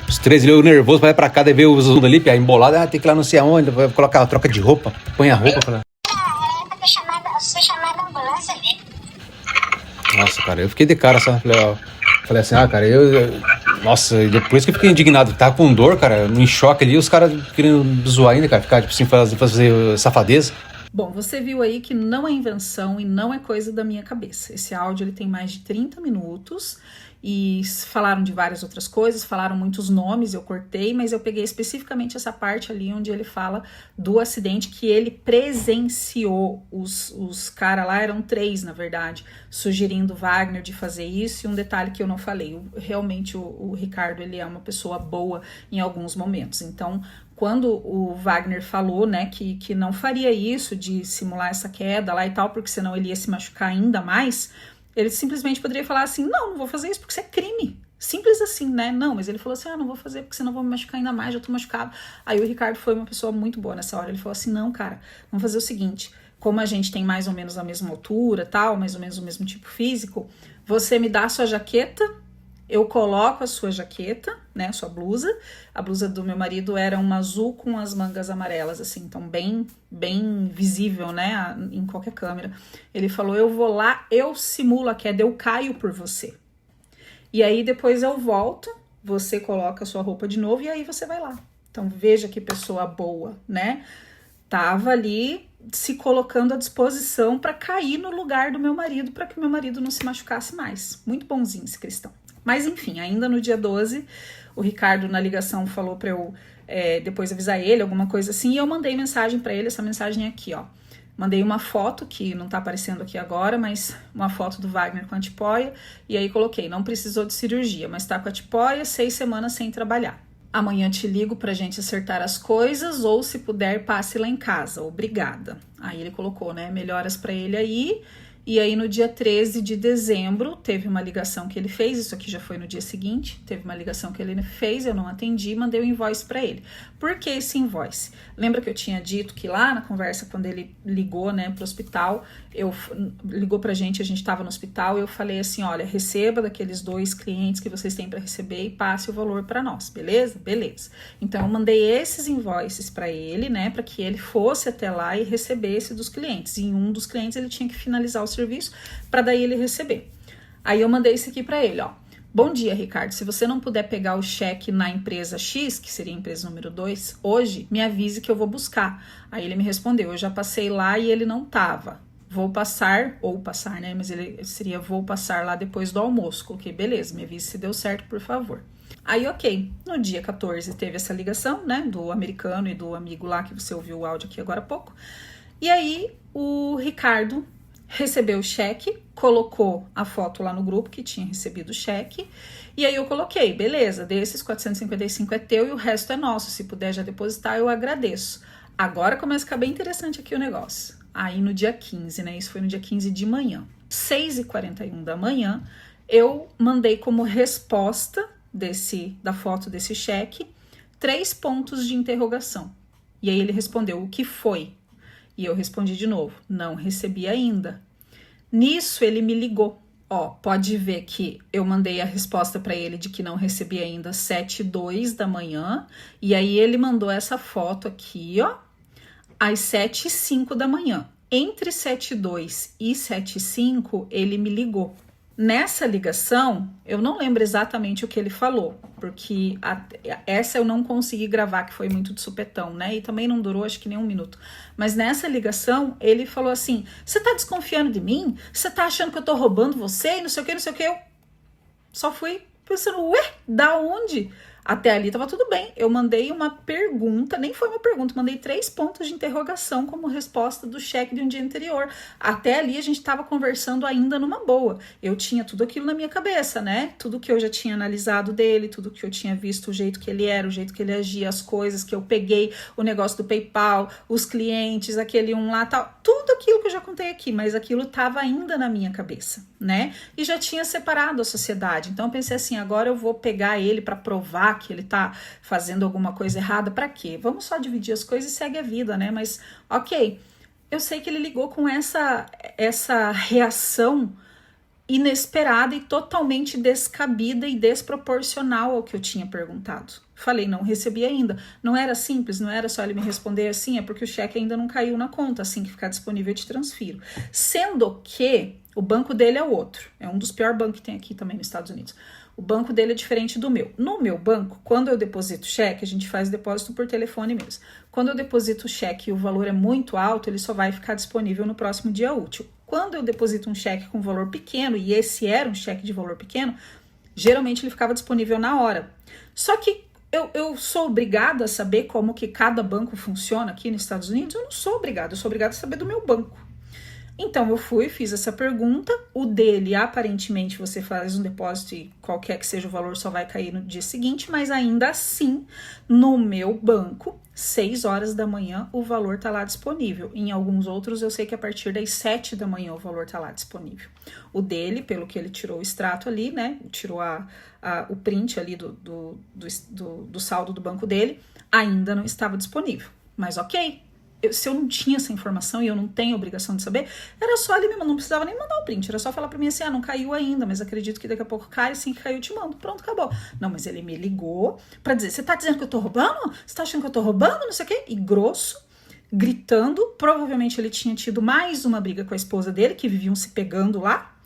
Os três, ele nervoso, vai pra cá, daí veio o Zundo ali, embolado, tem que ir lá não sei aonde, vai colocar a troca de roupa, põe a roupa. Fala. Era pra ser chamada a ambulância ali. Nossa, cara, eu fiquei de cara, sabe? Falei assim, cara, nossa, depois que eu fiquei indignado, tava com dor, cara, em choque ali, os caras querendo zoar ainda, cara, ficar, tipo assim, fazer safadeza. Bom, você viu aí que não é invenção e não é coisa da minha cabeça. Esse áudio ele tem mais de 30 minutos e falaram de várias outras coisas, falaram muitos nomes, eu cortei, mas eu peguei especificamente essa parte ali onde ele fala do acidente que ele presenciou. Os caras lá eram 3, na verdade, sugerindo Wagner de fazer isso. E um detalhe que eu não falei, realmente o Ricardo ele é uma pessoa boa em alguns momentos, então quando o Wagner falou, né, que não faria isso de simular essa queda lá e tal, porque senão ele ia se machucar ainda mais, ele simplesmente poderia falar assim, não vou fazer isso porque isso é crime. Simples assim, né? Não, mas ele falou assim, não vou fazer porque senão vou me machucar ainda mais, já tô machucado. Aí o Ricardo foi uma pessoa muito boa nessa hora, ele falou assim, não, cara, vamos fazer o seguinte, como a gente tem mais ou menos a mesma altura, tal, mais ou menos o mesmo tipo físico, você me dá a sua jaqueta, eu coloco a sua jaqueta, né, a sua blusa. A blusa do meu marido era uma azul com as mangas amarelas, assim, então bem visível, né, em qualquer câmera. Ele falou, eu vou lá, eu simulo a queda, eu caio por você. E aí depois eu volto, você coloca a sua roupa de novo e aí você vai lá. Então veja que pessoa boa, né? Tava ali se colocando à disposição para cair no lugar do meu marido, para que o meu marido não se machucasse mais. Muito bonzinho esse cristão. Mas enfim, ainda no dia 12, o Ricardo na ligação falou para eu depois avisar ele, alguma coisa assim, e eu mandei mensagem para ele, essa mensagem aqui, ó. Mandei uma foto, que não tá aparecendo aqui agora, mas uma foto do Wagner com a tipoia, e aí coloquei, não precisou de cirurgia, mas tá com a tipoia, 6 semanas sem trabalhar. Amanhã te ligo pra gente acertar as coisas, ou se puder, passe lá em casa, obrigada. Aí ele colocou, né, melhoras pra ele aí. E aí no dia 13 de dezembro teve uma ligação que ele fez, isso aqui já foi no dia seguinte, teve uma ligação que ele fez, eu não atendi, mandei o invoice para ele. Por que esse invoice? Lembra que eu tinha dito que lá na conversa, quando ele ligou, né, pro hospital, ligou pra gente, a gente tava no hospital, eu falei assim, olha, receba daqueles 2 clientes que vocês têm para receber e passe o valor para nós, beleza? Beleza. Então eu mandei esses invoices para ele, né, para que ele fosse até lá e recebesse dos clientes. E em um dos clientes ele tinha que finalizar o serviço para daí ele receber. Aí eu mandei isso aqui para ele, ó. Bom dia, Ricardo. Se você não puder pegar o cheque na empresa X, que seria a empresa número 2, hoje, me avise que eu vou buscar. Aí ele me respondeu, eu já passei lá e ele não tava. Vou passar, né? Mas ele seria vou passar lá depois do almoço. Coloquei, beleza, me avise se deu certo, por favor. Aí, ok. No dia 14 teve essa ligação, né? Do americano e do amigo lá, que você ouviu o áudio aqui agora há pouco. E aí, o Ricardo recebeu o cheque, colocou a foto lá no grupo que tinha recebido o cheque, e aí eu coloquei, beleza, desses 455 é teu e o resto é nosso, se puder já depositar eu agradeço. Agora começa a ficar bem interessante aqui o negócio. Aí no dia 15, né, isso foi no dia 15 de manhã, 6h41 da manhã, eu mandei como resposta da foto desse cheque 3 pontos de interrogação. E aí ele respondeu, o que foi? E eu respondi de novo, não recebi ainda. Nisso ele me ligou. Ó, pode ver que eu mandei a resposta para ele de que não recebi ainda 7h02 da manhã. E aí ele mandou essa foto aqui, ó, às 7h05 da manhã. Entre 7h02 e 7h05 ele me ligou. Nessa ligação, eu não lembro exatamente o que ele falou, porque essa eu não consegui gravar, que foi muito de supetão, né? E também não durou, acho que nem 1 minuto. Mas nessa ligação, ele falou assim, você tá desconfiando de mim? Você tá achando que eu tô roubando você? E não sei o que, não sei o que. Eu só fui pensando, ué, da onde? Até ali tava tudo bem. Eu mandei uma pergunta, nem foi uma pergunta, mandei 3 pontos de interrogação como resposta do cheque de um dia anterior. Até ali a gente tava conversando ainda numa boa. Eu tinha tudo aquilo na minha cabeça, né? Tudo que eu já tinha analisado dele, tudo que eu tinha visto, o jeito que ele era, o jeito que ele agia, as coisas que eu peguei, o negócio do PayPal, os clientes, aquele um lá, tal. Tudo aquilo que eu já contei aqui, mas aquilo tava ainda na minha cabeça, né? E já tinha separado a sociedade. Então eu pensei assim, agora eu vou pegar ele para provar que ele tá fazendo alguma coisa errada. Para quê? Vamos só dividir as coisas e segue a vida, né? Mas, ok, eu sei que ele ligou com essa reação inesperada e totalmente descabida e desproporcional ao que eu tinha perguntado. Falei, não recebi ainda. Não era simples, não era só ele me responder assim, é porque o cheque ainda não caiu na conta, assim que ficar disponível eu te transfiro. Sendo que o banco dele é o outro, é um dos piores bancos que tem aqui também nos Estados Unidos. O banco dele é diferente do meu. No meu banco, quando eu deposito cheque, a gente faz depósito por telefone mesmo. Quando eu deposito cheque e o valor é muito alto, ele só vai ficar disponível no próximo dia útil. Quando eu deposito um cheque com valor pequeno, e esse era um cheque de valor pequeno, geralmente ele ficava disponível na hora. Só que eu sou obrigada a saber como que cada banco funciona aqui nos Estados Unidos? Eu não sou obrigada, eu sou obrigada a saber do meu banco. Então eu fiz essa pergunta, o dele aparentemente você faz um depósito e qualquer que seja o valor só vai cair no dia seguinte, mas ainda assim, no meu banco, 6 horas da manhã o valor tá lá disponível. Em alguns outros eu sei que a partir das 7 da manhã o valor tá lá disponível. O dele, pelo que ele tirou o extrato ali, né, tirou o print ali do saldo do banco dele, ainda não estava disponível, mas ok. Se eu não tinha essa informação e eu não tenho obrigação de saber, era só ele me mandar, não precisava nem mandar o print, era só falar pra mim assim, não caiu ainda, mas acredito que daqui a pouco cai, assim que caiu eu te mando, pronto, acabou. Não, mas ele me ligou pra dizer, você tá dizendo que eu tô roubando? Você tá achando que eu tô roubando? Não sei o quê, e grosso, gritando, provavelmente ele tinha tido mais uma briga com a esposa dele, que viviam se pegando lá,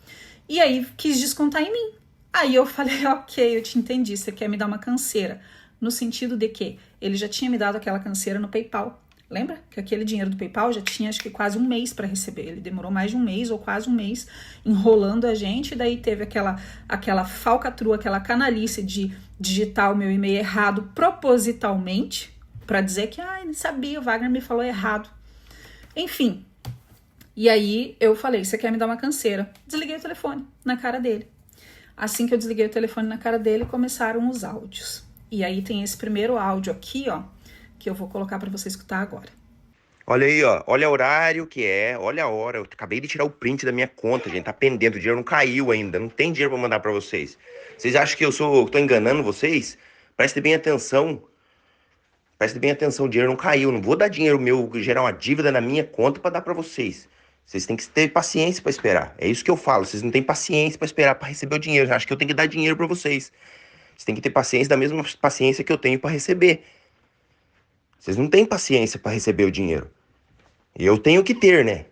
e aí quis descontar em mim. Aí eu falei, ok, eu te entendi, você quer me dar uma canseira, no sentido de que ele já tinha me dado aquela canseira no PayPal. Lembra que aquele dinheiro do PayPal já tinha acho que quase um mês para receber. Ele demorou mais de um mês ou quase um mês enrolando a gente. E daí teve aquela falcatrua, aquela canalice de digitar o meu e-mail errado propositalmente para dizer que não sabia, o Wagner me falou errado. Enfim. E aí eu falei, você quer me dar uma canseira? Desliguei o telefone na cara dele. Assim que eu desliguei o telefone na cara dele, começaram os áudios. E aí tem esse primeiro áudio aqui, ó, que eu vou colocar para você escutar agora. Olha aí, ó. Olha o horário que é, olha a hora. Eu acabei de tirar o print da minha conta, gente. Tá pendendo, o dinheiro não caiu ainda. Não tem dinheiro pra mandar pra vocês. Vocês acham que eu tô enganando vocês? Prestem bem atenção. Prestem bem atenção, o dinheiro não caiu. Não vou dar dinheiro meu, gerar uma dívida na minha conta pra dar pra vocês. Vocês têm que ter paciência pra esperar. É isso que eu falo. Vocês não têm paciência pra esperar pra receber o dinheiro. Acho que eu tenho que dar dinheiro pra vocês. Vocês têm que ter paciência, da mesma paciência que eu tenho pra receber. Vocês não têm paciência para receber o dinheiro. Eu tenho que ter, né?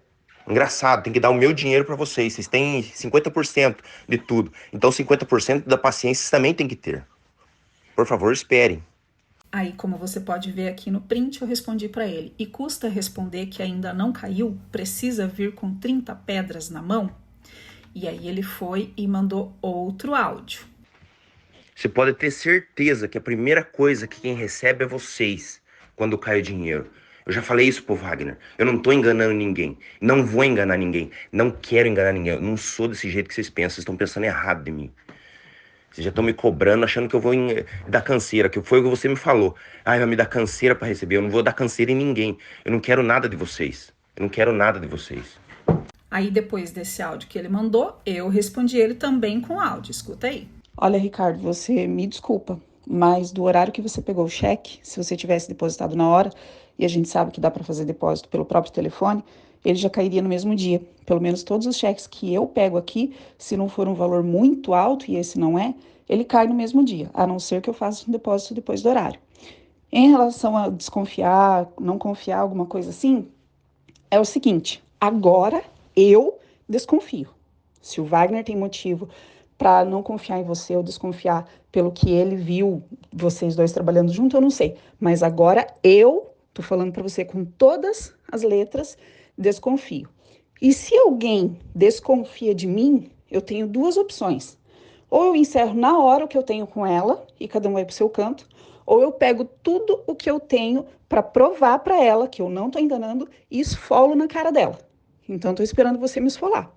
Engraçado, tem que dar o meu dinheiro para vocês. Vocês têm 50% de tudo. Então 50% da paciência vocês também têm que ter. Por favor, esperem. Aí, como você pode ver aqui no print, eu respondi para ele. E custa responder que ainda não caiu? Precisa vir com 30 pedras na mão? E aí ele foi e mandou outro áudio. Você pode ter certeza que a primeira coisa que quem recebe é vocês. Quando cai o dinheiro. Eu já falei isso pro Wagner. Eu não tô enganando ninguém. Não vou enganar ninguém. Não quero enganar ninguém. Eu não sou desse jeito que vocês pensam. Vocês estão pensando errado de mim. Vocês já estão me cobrando, achando que eu vou dar canseira. Que foi o que você me falou. Vai me dar canseira pra receber. Eu não vou dar canseira em ninguém. Eu não quero nada de vocês. Eu não quero nada de vocês. Aí depois desse áudio que ele mandou, eu respondi ele também com áudio. Escuta aí. Olha, Ricardo, você me desculpa, mas do horário que você pegou o cheque, se você tivesse depositado na hora, e a gente sabe que dá para fazer depósito pelo próprio telefone, ele já cairia no mesmo dia. Pelo menos todos os cheques que eu pego aqui, se não for um valor muito alto, e esse não é, ele cai no mesmo dia, a não ser que eu faça um depósito depois do horário. Em relação a desconfiar, não confiar, alguma coisa assim, é o seguinte, agora eu desconfio. Se o Wagner tem motivo para não confiar em você ou desconfiar pelo que ele viu vocês dois trabalhando junto, eu não sei. Mas agora eu tô falando para você com todas as letras, desconfio. E se alguém desconfia de mim, eu tenho duas opções. Ou eu encerro na hora o que eu tenho com ela, e cada um vai pro seu canto, ou eu pego tudo o que eu tenho para provar para ela que eu não tô enganando e esfolo na cara dela. Então, tô esperando você me esfolar.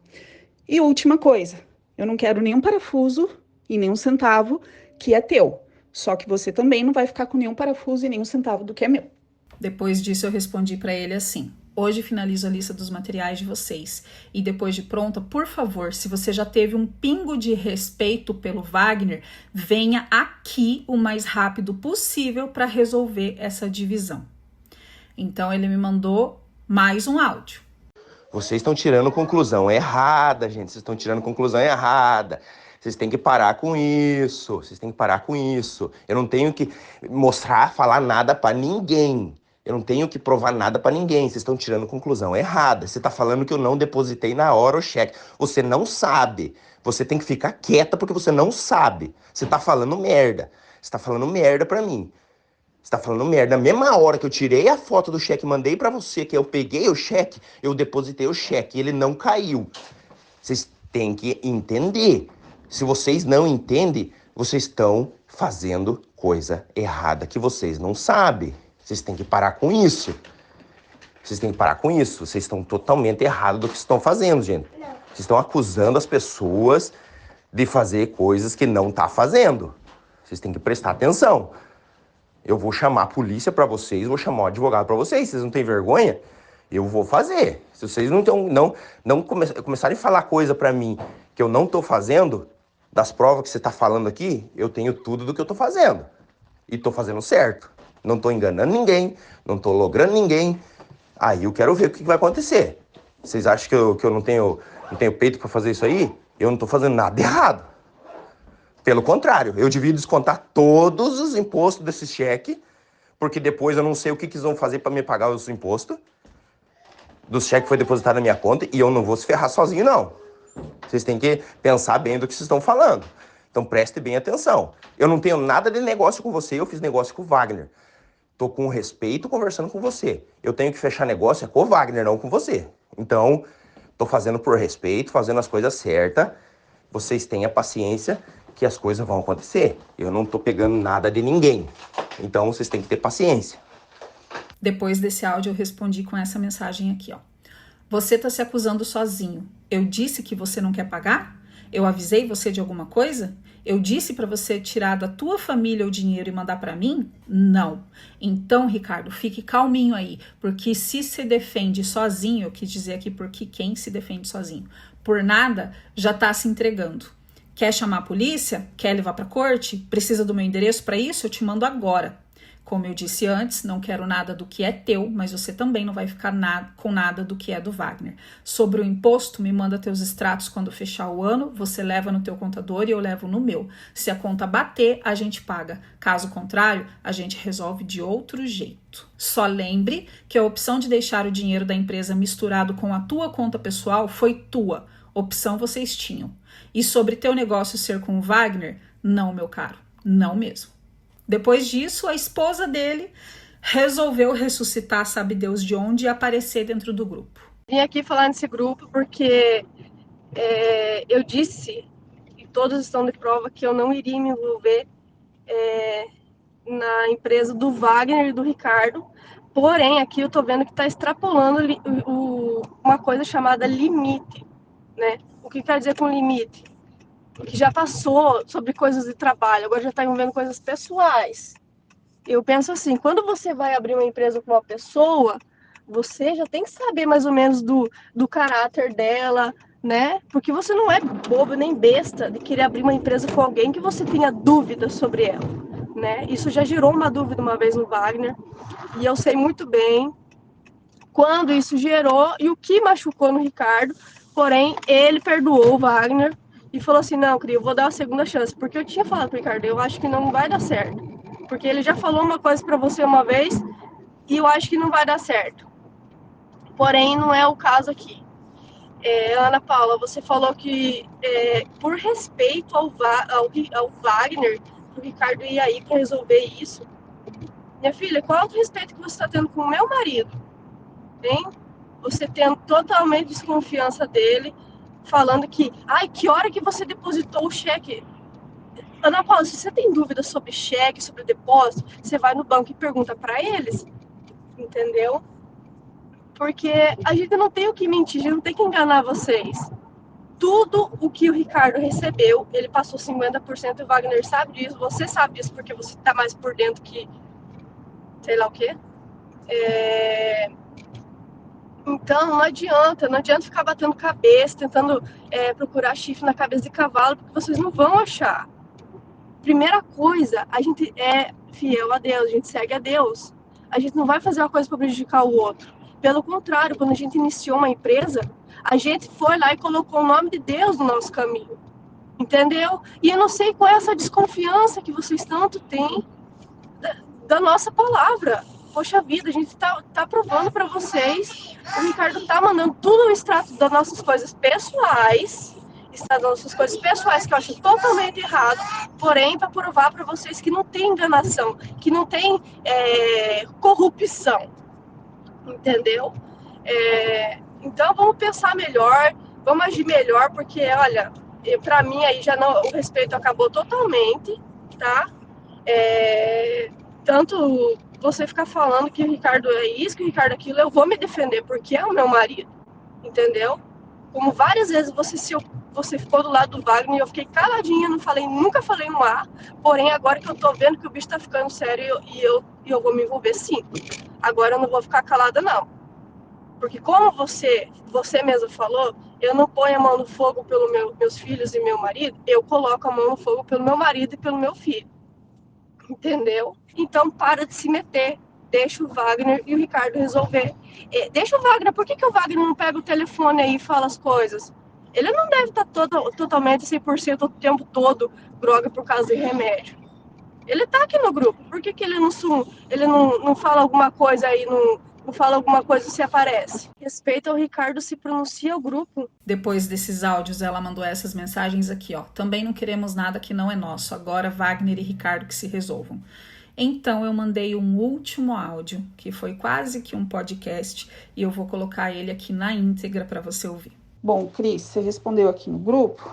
E última coisa, eu não quero nenhum parafuso e nenhum centavo que é teu. Só que você também não vai ficar com nenhum parafuso e nenhum centavo do que é meu. Depois disso eu respondi para ele assim: hoje finalizo a lista dos materiais de vocês e depois de pronta, por favor, se você já teve um pingo de respeito pelo Wagner, venha aqui o mais rápido possível para resolver essa divisão. Então ele me mandou mais um áudio. Vocês estão tirando conclusão errada, gente. Vocês estão tirando conclusão errada. Vocês têm que parar com isso. Vocês têm que parar com isso. Eu não tenho que mostrar, falar nada pra ninguém. Eu não tenho que provar nada pra ninguém. Vocês estão tirando conclusão errada. Você tá falando que eu não depositei na hora o cheque. Você não sabe. Você tem que ficar quieta porque você não sabe. Você tá falando merda. Você tá falando merda pra mim. Você tá falando merda. Na mesma hora que eu tirei a foto do cheque e mandei pra você, que eu peguei o cheque, eu depositei o cheque. Ele não caiu. Vocês têm que entender. Se vocês não entendem, vocês estão fazendo coisa errada que vocês não sabem. Vocês têm que parar com isso. Vocês têm que parar com isso. Vocês estão totalmente errados do que estão fazendo, gente. Vocês estão acusando as pessoas de fazer coisas que não tá fazendo. Vocês têm que prestar atenção. Eu vou chamar a polícia pra vocês, vou chamar o advogado pra vocês. Vocês não têm vergonha? Eu vou fazer. Se vocês não começarem a falar coisa pra mim que eu não tô fazendo, das provas que você tá falando aqui, eu tenho tudo do que eu tô fazendo. E tô fazendo certo. Não tô enganando ninguém, não tô logrando ninguém. Aí eu quero ver o que vai acontecer. Vocês acham que eu não tenho peito pra fazer isso aí? Eu não tô fazendo nada errado. Pelo contrário, eu devia descontar todos os impostos desse cheque, porque depois eu não sei o que eles vão fazer para me pagar os impostos do cheque que foi depositado na minha conta, e eu não vou se ferrar sozinho, não. Vocês têm que pensar bem do que vocês estão falando. Então preste bem atenção. Eu não tenho nada de negócio com você, eu fiz negócio com o Wagner. Tô com respeito conversando com você. Eu tenho que fechar negócio com o Wagner, não com você. Então, tô fazendo por respeito, fazendo as coisas certas. Vocês tenham paciência que as coisas vão acontecer. Eu não tô pegando nada de ninguém. Então, vocês têm que ter paciência. Depois desse áudio, eu respondi com essa mensagem aqui, ó. Você tá se acusando sozinho. Eu disse que você não quer pagar? Eu avisei você de alguma coisa? Eu disse pra você tirar da tua família o dinheiro e mandar pra mim? Não. Então, Ricardo, fique calminho aí, porque se se defende sozinho, eu quis dizer aqui porque quem se defende sozinho, por nada, já tá se entregando. Quer chamar a polícia? Quer levar pra corte? Precisa do meu endereço pra isso? Eu te mando agora. Como eu disse antes, não quero nada do que é teu, mas você também não vai ficar com nada do que é do Wagner. Sobre o imposto, me manda teus extratos quando fechar o ano, você leva no teu contador e eu levo no meu. Se a conta bater, a gente paga. Caso contrário, a gente resolve de outro jeito. Só lembre que a opção de deixar o dinheiro da empresa misturado com a tua conta pessoal foi tua. Opção vocês tinham. E sobre teu negócio ser com o Wagner, não, meu caro, não mesmo. Depois disso, a esposa dele resolveu ressuscitar, sabe Deus de onde, e aparecer dentro do grupo. Vim aqui falar nesse grupo porque eu disse, e todos estão de prova, que eu não iria me envolver na empresa do Wagner e do Ricardo. Porém, aqui eu tô vendo que está extrapolando uma coisa chamada limite, né? O que quer dizer com limite? Que já passou sobre coisas de trabalho, agora já está envolvendo coisas pessoais. Eu penso assim, quando você vai abrir uma empresa com uma pessoa, você já tem que saber mais ou menos do caráter dela, né? Porque você não é bobo nem besta de querer abrir uma empresa com alguém que você tenha dúvidas sobre ela, né? Isso já gerou uma dúvida uma vez no Wagner, e eu sei muito bem quando isso gerou e o que machucou no Ricardo, porém ele perdoou o Wagner, e falou assim, não, Cris, eu vou dar uma segunda chance. Porque eu tinha falado pro Ricardo, eu acho que não vai dar certo. Porque ele já falou uma coisa pra você uma vez, e eu acho que não vai dar certo. Porém, não é o caso aqui. Ana Paula, você falou que por respeito ao Wagner, o Ricardo ia aí pra resolver isso. Minha filha, qual é o respeito que você está tendo com o meu marido? Hein? Você tendo totalmente desconfiança dele, falando que, ai, que hora que você depositou o cheque? Ana Paula, se você tem dúvidas sobre cheque, sobre depósito, você vai no banco e pergunta para eles, entendeu? Porque a gente não tem o que mentir, a gente não tem que enganar vocês. Tudo o que o Ricardo recebeu, ele passou 50% e o Wagner sabe disso, você sabe disso porque você tá mais por dentro que sei lá o quê. Então não adianta ficar batendo cabeça, tentando procurar chifre na cabeça de cavalo, porque vocês não vão achar. Primeira coisa, a gente é fiel a Deus, a gente segue a Deus. A gente não vai fazer uma coisa para prejudicar o outro. Pelo contrário, quando a gente iniciou uma empresa, a gente foi lá e colocou o nome de Deus no nosso caminho. Entendeu? E eu não sei qual é essa desconfiança que vocês tanto têm da nossa palavra. Poxa vida, a gente tá provando para vocês. O Ricardo tá mandando tudo o extrato das nossas coisas pessoais. Está dando suas coisas pessoais que eu acho totalmente errado, porém para provar para vocês que não tem enganação, que não tem corrupção, entendeu? Então vamos pensar melhor, vamos agir melhor, porque olha, para mim aí já não, o respeito acabou totalmente, tá? Tanto você ficar falando que o Ricardo é isso, que o Ricardo é aquilo, eu vou me defender porque é o meu marido, entendeu? Como várias vezes você ficou do lado do Wagner e eu fiquei caladinha, nunca falei no ar, porém agora que eu tô vendo que o bicho tá ficando sério e eu vou me envolver sim. Agora eu não vou ficar calada não. Porque como você mesmo falou, eu não ponho a mão no fogo pelos meus filhos e meu marido, eu coloco a mão no fogo pelo meu marido e pelo meu filho. Entendeu? Então para de se meter. Deixa o Wagner e o Ricardo resolver. Deixa o Wagner. Por que o Wagner não pega o telefone aí e fala as coisas? Ele não deve estar totalmente 100% o tempo todo droga por causa de remédio. Ele tá aqui no grupo. Por que ele não fala alguma coisa aí, não fala alguma coisa e se aparece? Respeita o Ricardo, se pronuncia o grupo. Depois desses áudios, ela mandou essas mensagens aqui, ó. Também não queremos nada que não é nosso. Agora Wagner e Ricardo que se resolvam. Então eu mandei um último áudio, que foi quase que um podcast, e eu vou colocar ele aqui na íntegra para você ouvir. Bom, Cris, você respondeu aqui no grupo,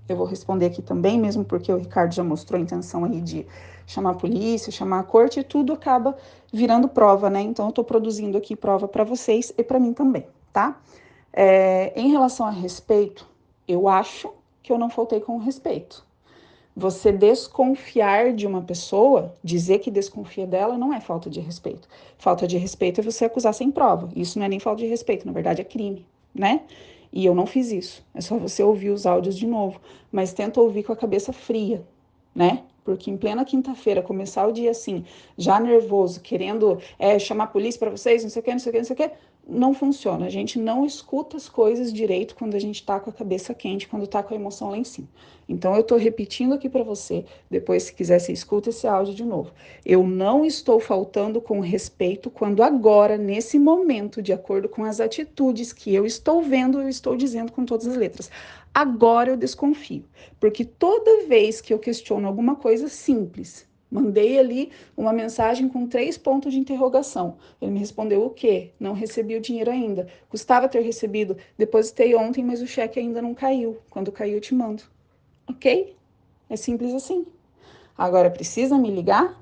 eu vou responder aqui também, mesmo porque o Ricardo já mostrou a intenção aí de chamar a polícia, chamar a corte, e tudo acaba virando prova, né? Então eu tô produzindo aqui prova para vocês e para mim também, tá? Em relação a respeito, eu acho que eu não faltei com respeito. Você desconfiar de uma pessoa, dizer que desconfia dela, não é falta de respeito. Falta de respeito é você acusar sem prova. Isso não é nem falta de respeito, na verdade é crime, né? E eu não fiz isso. É só você ouvir os áudios de novo. Mas tenta ouvir com a cabeça fria, né? Porque em plena quinta-feira, começar o dia assim, já nervoso, querendo chamar a polícia para vocês, não sei o que, não sei o que, não sei o que, não funciona. A gente não escuta as coisas direito quando a gente tá com a cabeça quente, quando tá com a emoção lá em cima. Então eu tô repetindo aqui para você, depois se quiser você escuta esse áudio de novo. Eu não estou faltando com respeito quando agora, nesse momento, de acordo com as atitudes que eu estou vendo, eu estou dizendo com todas as letras. Agora eu desconfio, porque toda vez que eu questiono alguma coisa simples, mandei ali uma mensagem com 3 pontos de interrogação. Ele me respondeu o quê? Não recebi o dinheiro ainda. Custava ter recebido. Depositei ontem, mas o cheque ainda não caiu. Quando cair, eu te mando. Ok? É simples assim. Agora, precisa me ligar?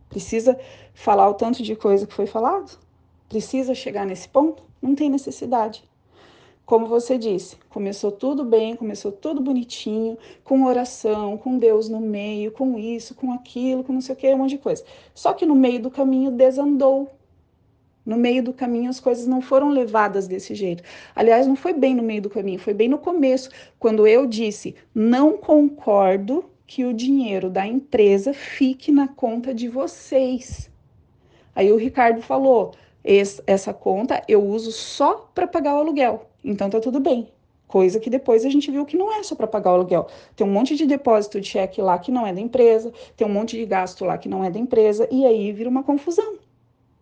Precisa falar o tanto de coisa que foi falado? Precisa chegar nesse ponto? Não tem necessidade. Como você disse, começou tudo bem, começou tudo bonitinho, com oração, com Deus no meio, com isso, com aquilo, com não sei o que, um monte de coisa. Só que no meio do caminho desandou. No meio do caminho as coisas não foram levadas desse jeito. Aliás, não foi bem no meio do caminho, foi bem no começo, quando eu disse, não concordo que o dinheiro da empresa fique na conta de vocês. Aí o Ricardo falou, essa conta eu uso só para pagar o aluguel. Então tá tudo bem. Coisa que depois a gente viu que não é só para pagar o aluguel. Tem um monte de depósito de cheque lá que não é da empresa, tem um monte de gasto lá que não é da empresa, e aí vira uma confusão.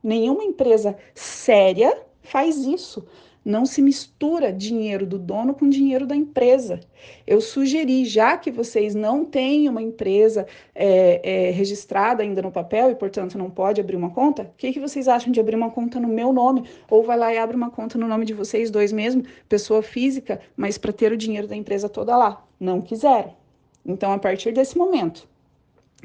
Nenhuma empresa séria faz isso. Não se mistura dinheiro do dono com dinheiro da empresa. Eu sugeri, já que vocês não têm uma empresa registrada ainda no papel e, portanto, não pode abrir uma conta, o que vocês acham de abrir uma conta no meu nome? Ou vai lá e abre uma conta no nome de vocês dois mesmo, pessoa física, mas para ter o dinheiro da empresa toda lá. Não quiseram. Então, a partir desse momento,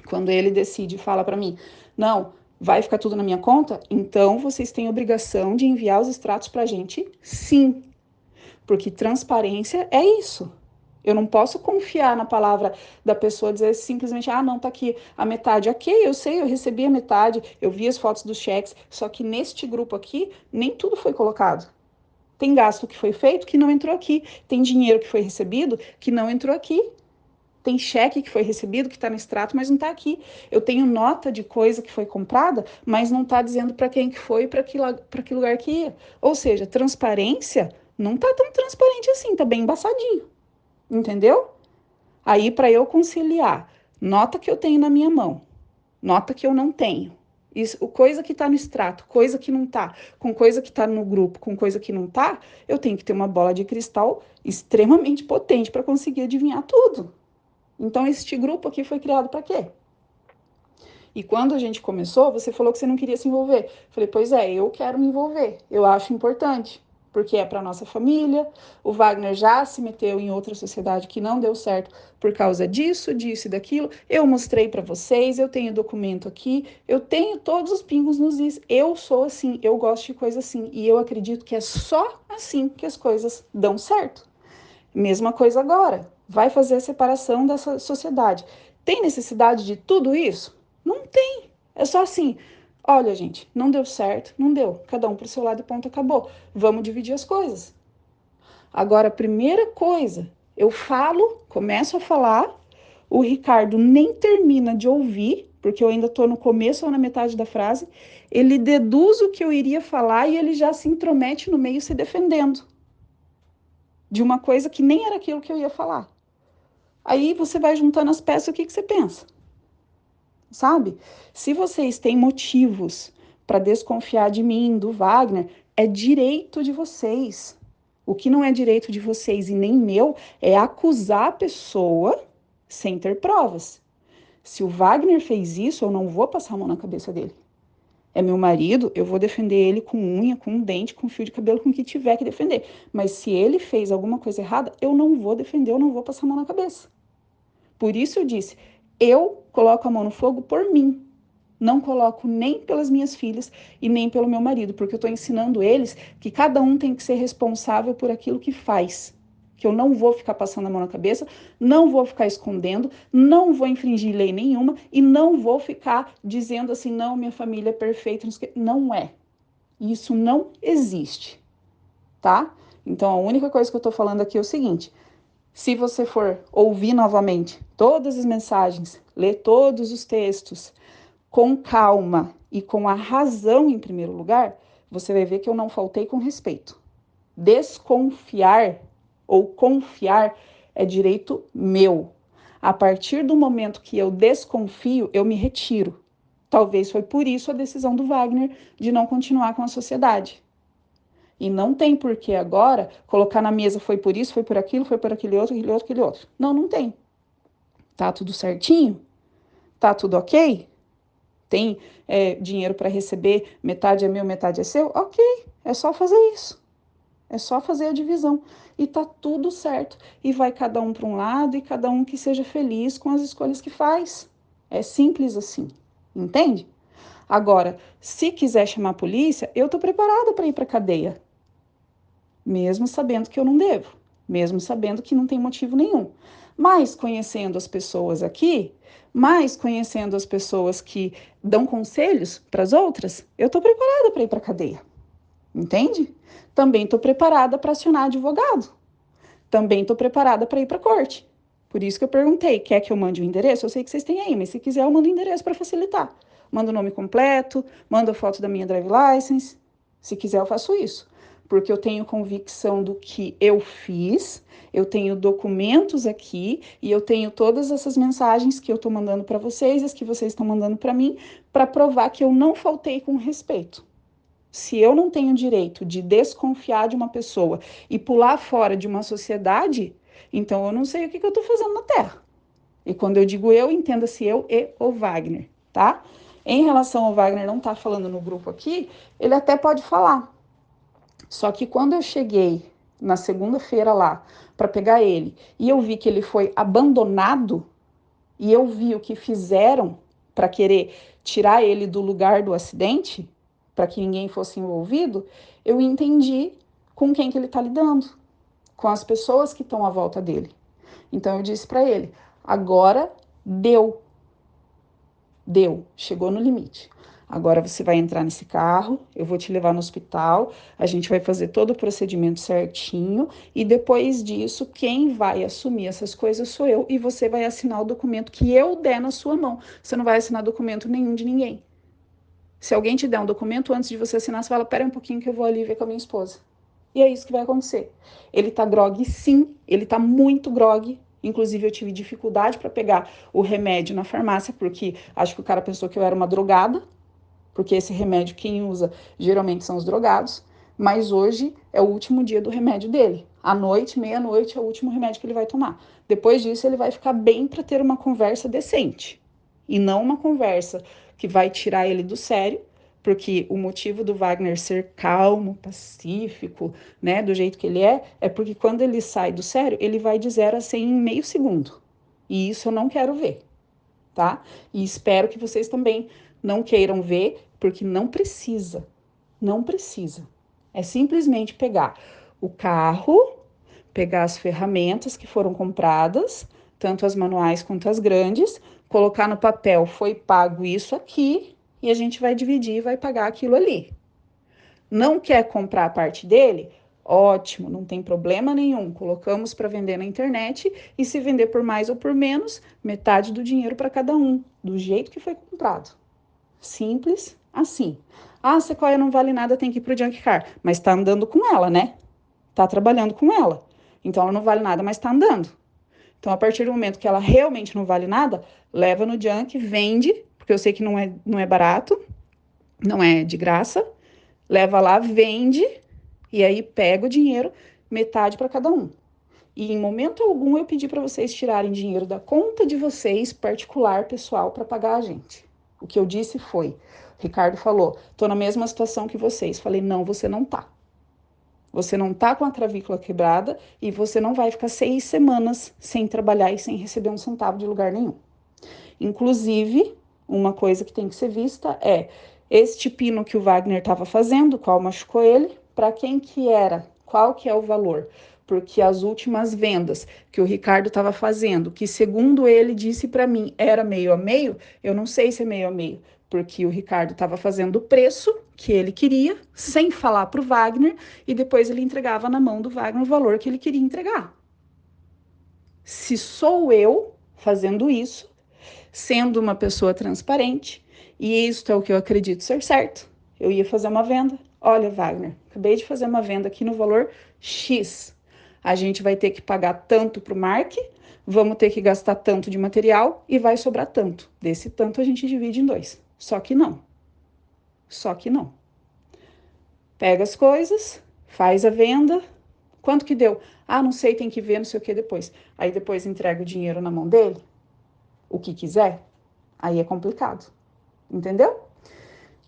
quando ele decide e fala para mim, não, vai ficar tudo na minha conta, então vocês têm obrigação de enviar os extratos para a gente, sim. Porque transparência é isso. Eu não posso confiar na palavra da pessoa, dizer simplesmente, não, tá aqui a metade. Ok, eu sei, eu recebi a metade, eu vi as fotos dos cheques, só que neste grupo aqui, nem tudo foi colocado. Tem gasto que foi feito que não entrou aqui, tem dinheiro que foi recebido que não entrou aqui. Tem cheque que foi recebido, que está no extrato, mas não está aqui. Eu tenho nota de coisa que foi comprada, mas não está dizendo para quem que foi e para que lugar que ia. Ou seja, transparência não está tão transparente assim, está bem embaçadinho. Entendeu? Aí, para eu conciliar nota que eu tenho na minha mão, nota que eu não tenho, coisa que está no extrato, coisa que não está, com coisa que está no grupo, com coisa que não está, eu tenho que ter uma bola de cristal extremamente potente para conseguir adivinhar tudo. Então, este grupo aqui foi criado para quê? E quando a gente começou, você falou que você não queria se envolver. Eu falei, pois é, eu quero me envolver. Eu acho importante, porque é para nossa família. O Wagner já se meteu em outra sociedade que não deu certo por causa disso e daquilo. Eu mostrei para vocês, eu tenho documento aqui, eu tenho todos os pingos nos is. Eu sou assim, eu gosto de coisa assim. E eu acredito que é só assim que as coisas dão certo. Mesma coisa agora. Vai fazer a separação dessa sociedade. Tem necessidade de tudo isso? Não tem. É só assim, olha, gente, não deu certo, não deu. Cada um pro seu lado e ponto, acabou. Vamos dividir as coisas. Agora, a primeira coisa, eu falo, começo a falar, o Ricardo nem termina de ouvir, porque eu ainda estou no começo ou na metade da frase, ele deduz o que eu iria falar e ele já se intromete no meio se defendendo de uma coisa que nem era aquilo que eu ia falar. Aí você vai juntando as peças, o que você pensa? Sabe? Se vocês têm motivos para desconfiar de mim, do Wagner, é direito de vocês. O que não é direito de vocês e nem meu é acusar a pessoa sem ter provas. Se o Wagner fez isso, eu não vou passar a mão na cabeça dele. É meu marido, eu vou defender ele com unha, com dente, com fio de cabelo, com o que tiver que defender. Mas se ele fez alguma coisa errada, eu não vou defender, eu não vou passar a mão na cabeça. Por isso eu disse, eu coloco a mão no fogo por mim. Não coloco nem pelas minhas filhas e nem pelo meu marido, porque eu estou ensinando eles que cada um tem que ser responsável por aquilo que faz. Que eu não vou ficar passando a mão na cabeça, não vou ficar escondendo, não vou infringir lei nenhuma e não vou ficar dizendo assim, não, minha família é perfeita. Não é. Isso não existe, tá? Então, a única coisa que eu estou falando aqui é o seguinte, se você for ouvir novamente todas as mensagens, ler todos os textos, com calma e com a razão em primeiro lugar, você vai ver que eu não faltei com respeito. Desconfiar ou confiar é direito meu. A partir do momento que eu desconfio, eu me retiro. Talvez foi por isso a decisão do Wagner de não continuar com a sociedade. E não tem por que agora colocar na mesa foi por isso, foi por aquilo, foi por aquele outro, aquele outro, aquele outro. Não, não tem. Tá tudo certinho? Tá tudo ok? Tem dinheiro para receber, metade é meu, metade é seu? Ok, é só fazer isso. É só fazer a divisão. E tá tudo certo. E vai cada um para um lado e cada um que seja feliz com as escolhas que faz. É simples assim. Entende? Agora, se quiser chamar a polícia, eu tô preparada para ir para cadeia. Mesmo sabendo que eu não devo. Mesmo sabendo que não tem motivo nenhum. Mas conhecendo as pessoas aqui, mais conhecendo as pessoas que dão conselhos para as outras, eu estou preparada para ir para a cadeia. Entende? Também estou preparada para acionar advogado. Também estou preparada para ir para a corte. Por isso que eu perguntei, quer que eu mande o endereço? Eu sei que vocês têm aí, mas se quiser eu mando o endereço para facilitar. Mando o nome completo, mando a foto da minha drive license. Se quiser eu faço isso. Porque eu tenho convicção do que eu fiz, eu tenho documentos aqui e eu tenho todas essas mensagens que eu estou mandando para vocês, as que vocês estão mandando para mim, para provar que eu não faltei com respeito. Se eu não tenho direito de desconfiar de uma pessoa e pular fora de uma sociedade, então eu não sei o que eu estou fazendo na Terra. E quando eu digo eu, entenda-se eu e o Wagner, tá? Em relação ao Wagner não estar falando no grupo aqui, ele até pode falar. Só que quando eu cheguei na segunda-feira lá, para pegar ele, e eu vi que ele foi abandonado, e eu vi o que fizeram para querer tirar ele do lugar do acidente, para que ninguém fosse envolvido, eu entendi com quem que ele está lidando, com as pessoas que estão à volta dele. Então eu disse para ele, agora deu, chegou no limite. Agora você vai entrar nesse carro, eu vou te levar no hospital, a gente vai fazer todo o procedimento certinho e depois disso, quem vai assumir essas coisas sou eu e você vai assinar o documento que eu der na sua mão. Você não vai assinar documento nenhum de ninguém. Se alguém te der um documento, antes de você assinar, você fala, pera um pouquinho que eu vou ali ver com a minha esposa. E é isso que vai acontecer. Ele tá grogue, sim, ele tá muito grogue. Inclusive, eu tive dificuldade para pegar o remédio na farmácia, porque acho que o cara pensou que eu era uma drogada, porque esse remédio quem usa geralmente são os drogados, mas hoje é o último dia do remédio dele. À noite, meia-noite, é o último remédio que ele vai tomar. Depois disso, ele vai ficar bem para ter uma conversa decente, e não uma conversa que vai tirar ele do sério, porque o motivo do Wagner ser calmo, pacífico, né, do jeito que ele é porque quando ele sai do sério, ele vai de 0 a 100 em meio segundo. E isso eu não quero ver, tá? E espero que vocês também não queiram ver, porque não precisa. Não precisa. É simplesmente pegar o carro, pegar as ferramentas que foram compradas, tanto as manuais quanto as grandes, colocar no papel, foi pago isso aqui, e a gente vai dividir e vai pagar aquilo ali. Não quer comprar a parte dele? Ótimo, não tem problema nenhum. Colocamos para vender na internet e se vender por mais ou por menos, metade do dinheiro para cada um, do jeito que foi comprado. Simples assim. Ah, a Sequoia não vale nada, tem que ir pro junk car. Mas tá andando com ela, né? Tá trabalhando com ela. Então ela não vale nada, mas tá andando. Então, a partir do momento que ela realmente não vale nada, leva no junk, vende, porque eu sei que não é barato, não é de graça. Leva lá, vende, e aí pega o dinheiro, metade para cada um. E em momento algum eu pedi para vocês tirarem dinheiro da conta de vocês, particular, pessoal, para pagar a gente. O que eu disse foi, Ricardo falou, tô na mesma situação que vocês. Falei, não, você não tá. Você não tá com a clavícula quebrada e você não vai ficar 6 semanas sem trabalhar e sem receber um centavo de lugar nenhum. Inclusive, uma coisa que tem que ser vista é este pino que o Wagner estava fazendo, qual machucou ele, para quem que era, qual que é o valor. Porque as últimas vendas que o Ricardo estava fazendo, que segundo ele disse para mim era meio a meio, eu não sei se é meio a meio, porque o Ricardo estava fazendo o preço que ele queria, sem falar para o Wagner, e depois ele entregava na mão do Wagner o valor que ele queria entregar. Se sou eu fazendo isso, sendo uma pessoa transparente, e isso é o que eu acredito ser certo, eu ia fazer uma venda. Olha, Wagner, acabei de fazer uma venda aqui no valor X. A gente vai ter que pagar tanto para o Mark, vamos ter que gastar tanto de material e vai sobrar tanto. Desse tanto a gente divide em 2. Só que não. Só que não. Pega as coisas, faz a venda. Quanto que deu? Ah, não sei, tem que ver, não sei o que depois. Aí depois entrega o dinheiro na mão dele, o que quiser. Aí é complicado. Entendeu?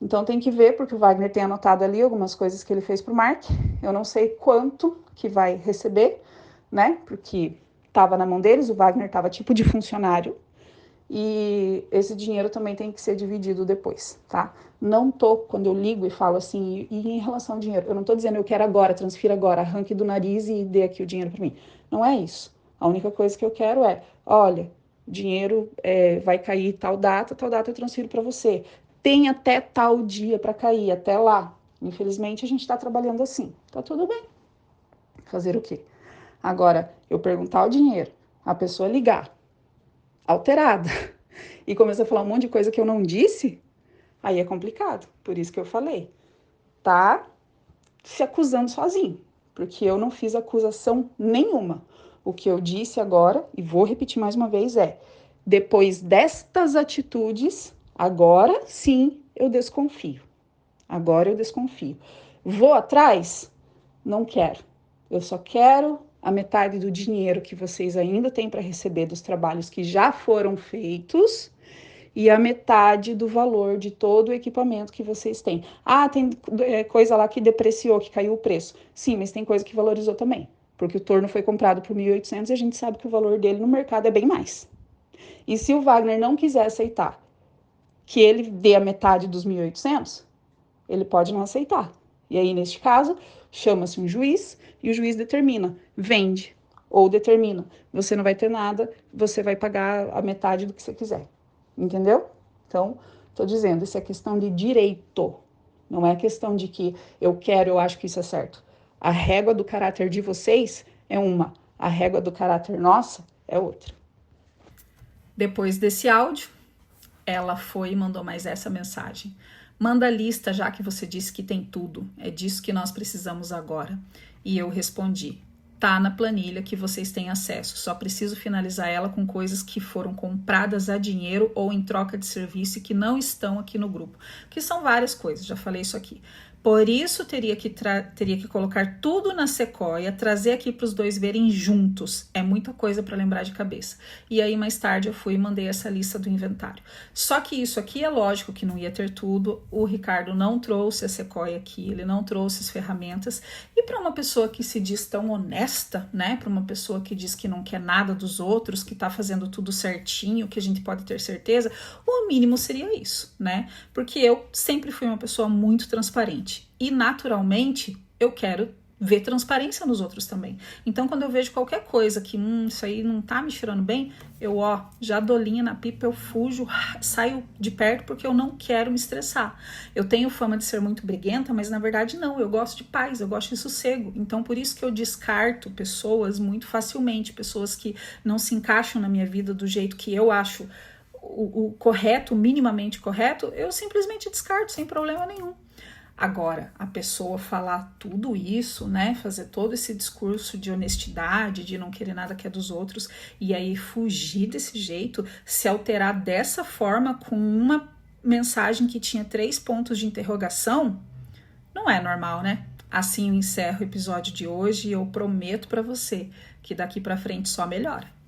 Então tem que ver, porque o Wagner tem anotado ali algumas coisas que ele fez pro Mark. Eu não sei quanto que vai receber, né? Porque estava na mão deles, o Wagner estava tipo de funcionário. E esse dinheiro também tem que ser dividido depois, tá? Não tô, quando eu ligo e falo assim, e em relação ao dinheiro, eu não tô dizendo eu quero agora, transfira agora, arranque do nariz e dê aqui o dinheiro para mim. Não é isso. A única coisa que eu quero é, olha, o dinheiro vai cair tal data eu transfiro para você. Tem até tal dia para cair, até lá. Infelizmente, a gente está trabalhando assim. Tá tudo bem. Fazer o quê? Agora, eu perguntar o dinheiro, a pessoa ligar, alterada, e começar a falar um monte de coisa que eu não disse, aí é complicado. Por isso que eu falei. Tá se acusando sozinho, porque eu não fiz acusação nenhuma. O que eu disse agora, e vou repetir mais uma vez, depois destas atitudes, agora sim eu desconfio. Agora eu desconfio. Vou atrás? Não quero. Eu só quero a metade do dinheiro que vocês ainda têm para receber dos trabalhos que já foram feitos e a metade do valor de todo o equipamento que vocês têm. Ah, tem coisa lá que depreciou, que caiu o preço. Sim, mas tem coisa que valorizou também. porque o torno foi comprado por 1.800 e a gente sabe que o valor dele no mercado é bem mais. E se o Wagner não quiser aceitar que ele dê a metade dos 1.800, ele pode não aceitar. E aí, neste caso, chama-se um juiz e o juiz determina, vende, ou determina, você não vai ter nada, você vai pagar a metade do que você quiser. Entendeu? Então, estou dizendo, isso é questão de direito. Não é questão de que eu quero, eu acho que isso é certo. A régua do caráter de vocês é uma, a régua do caráter nossa é outra. Depois desse áudio, ela foi e mandou mais essa mensagem. Manda a lista, já que você disse que tem tudo. É disso que nós precisamos agora. E eu respondi. Tá na planilha que vocês têm acesso. Só preciso finalizar ela com coisas que foram compradas a dinheiro ou em troca de serviço e que não estão aqui no grupo. Que são várias coisas, já falei isso aqui. Por isso, teria que colocar tudo na Sequoia, trazer aqui para os dois verem juntos. É muita coisa para lembrar de cabeça. E aí, mais tarde, eu fui e mandei essa lista do inventário. Só que isso aqui é lógico que não ia ter tudo. O Ricardo não trouxe a Sequoia aqui, ele não trouxe as ferramentas. E para uma pessoa que se diz tão honesta, né? Para uma pessoa que diz que não quer nada dos outros, que está fazendo tudo certinho, que a gente pode ter certeza, o mínimo seria isso, né? Porque eu sempre fui uma pessoa muito transparente. E naturalmente eu quero ver transparência nos outros também. Então quando eu vejo qualquer coisa que isso aí não tá me cheirando bem, eu já dou linha na pipa, eu fujo, saio de perto porque eu não quero me estressar. Eu tenho fama de ser muito briguenta, mas na verdade não, eu gosto de paz, eu gosto de sossego. Então por isso que eu descarto pessoas muito facilmente, pessoas que não se encaixam na minha vida do jeito que eu acho o correto, minimamente correto, eu simplesmente descarto sem problema nenhum. Agora, a pessoa falar tudo isso, né, fazer todo esse discurso de honestidade, de não querer nada que é dos outros, e aí fugir desse jeito, se alterar dessa forma com uma mensagem que tinha 3 pontos de interrogação, não é normal, né? Assim eu encerro o episódio de hoje e eu prometo pra você que daqui pra frente só melhora.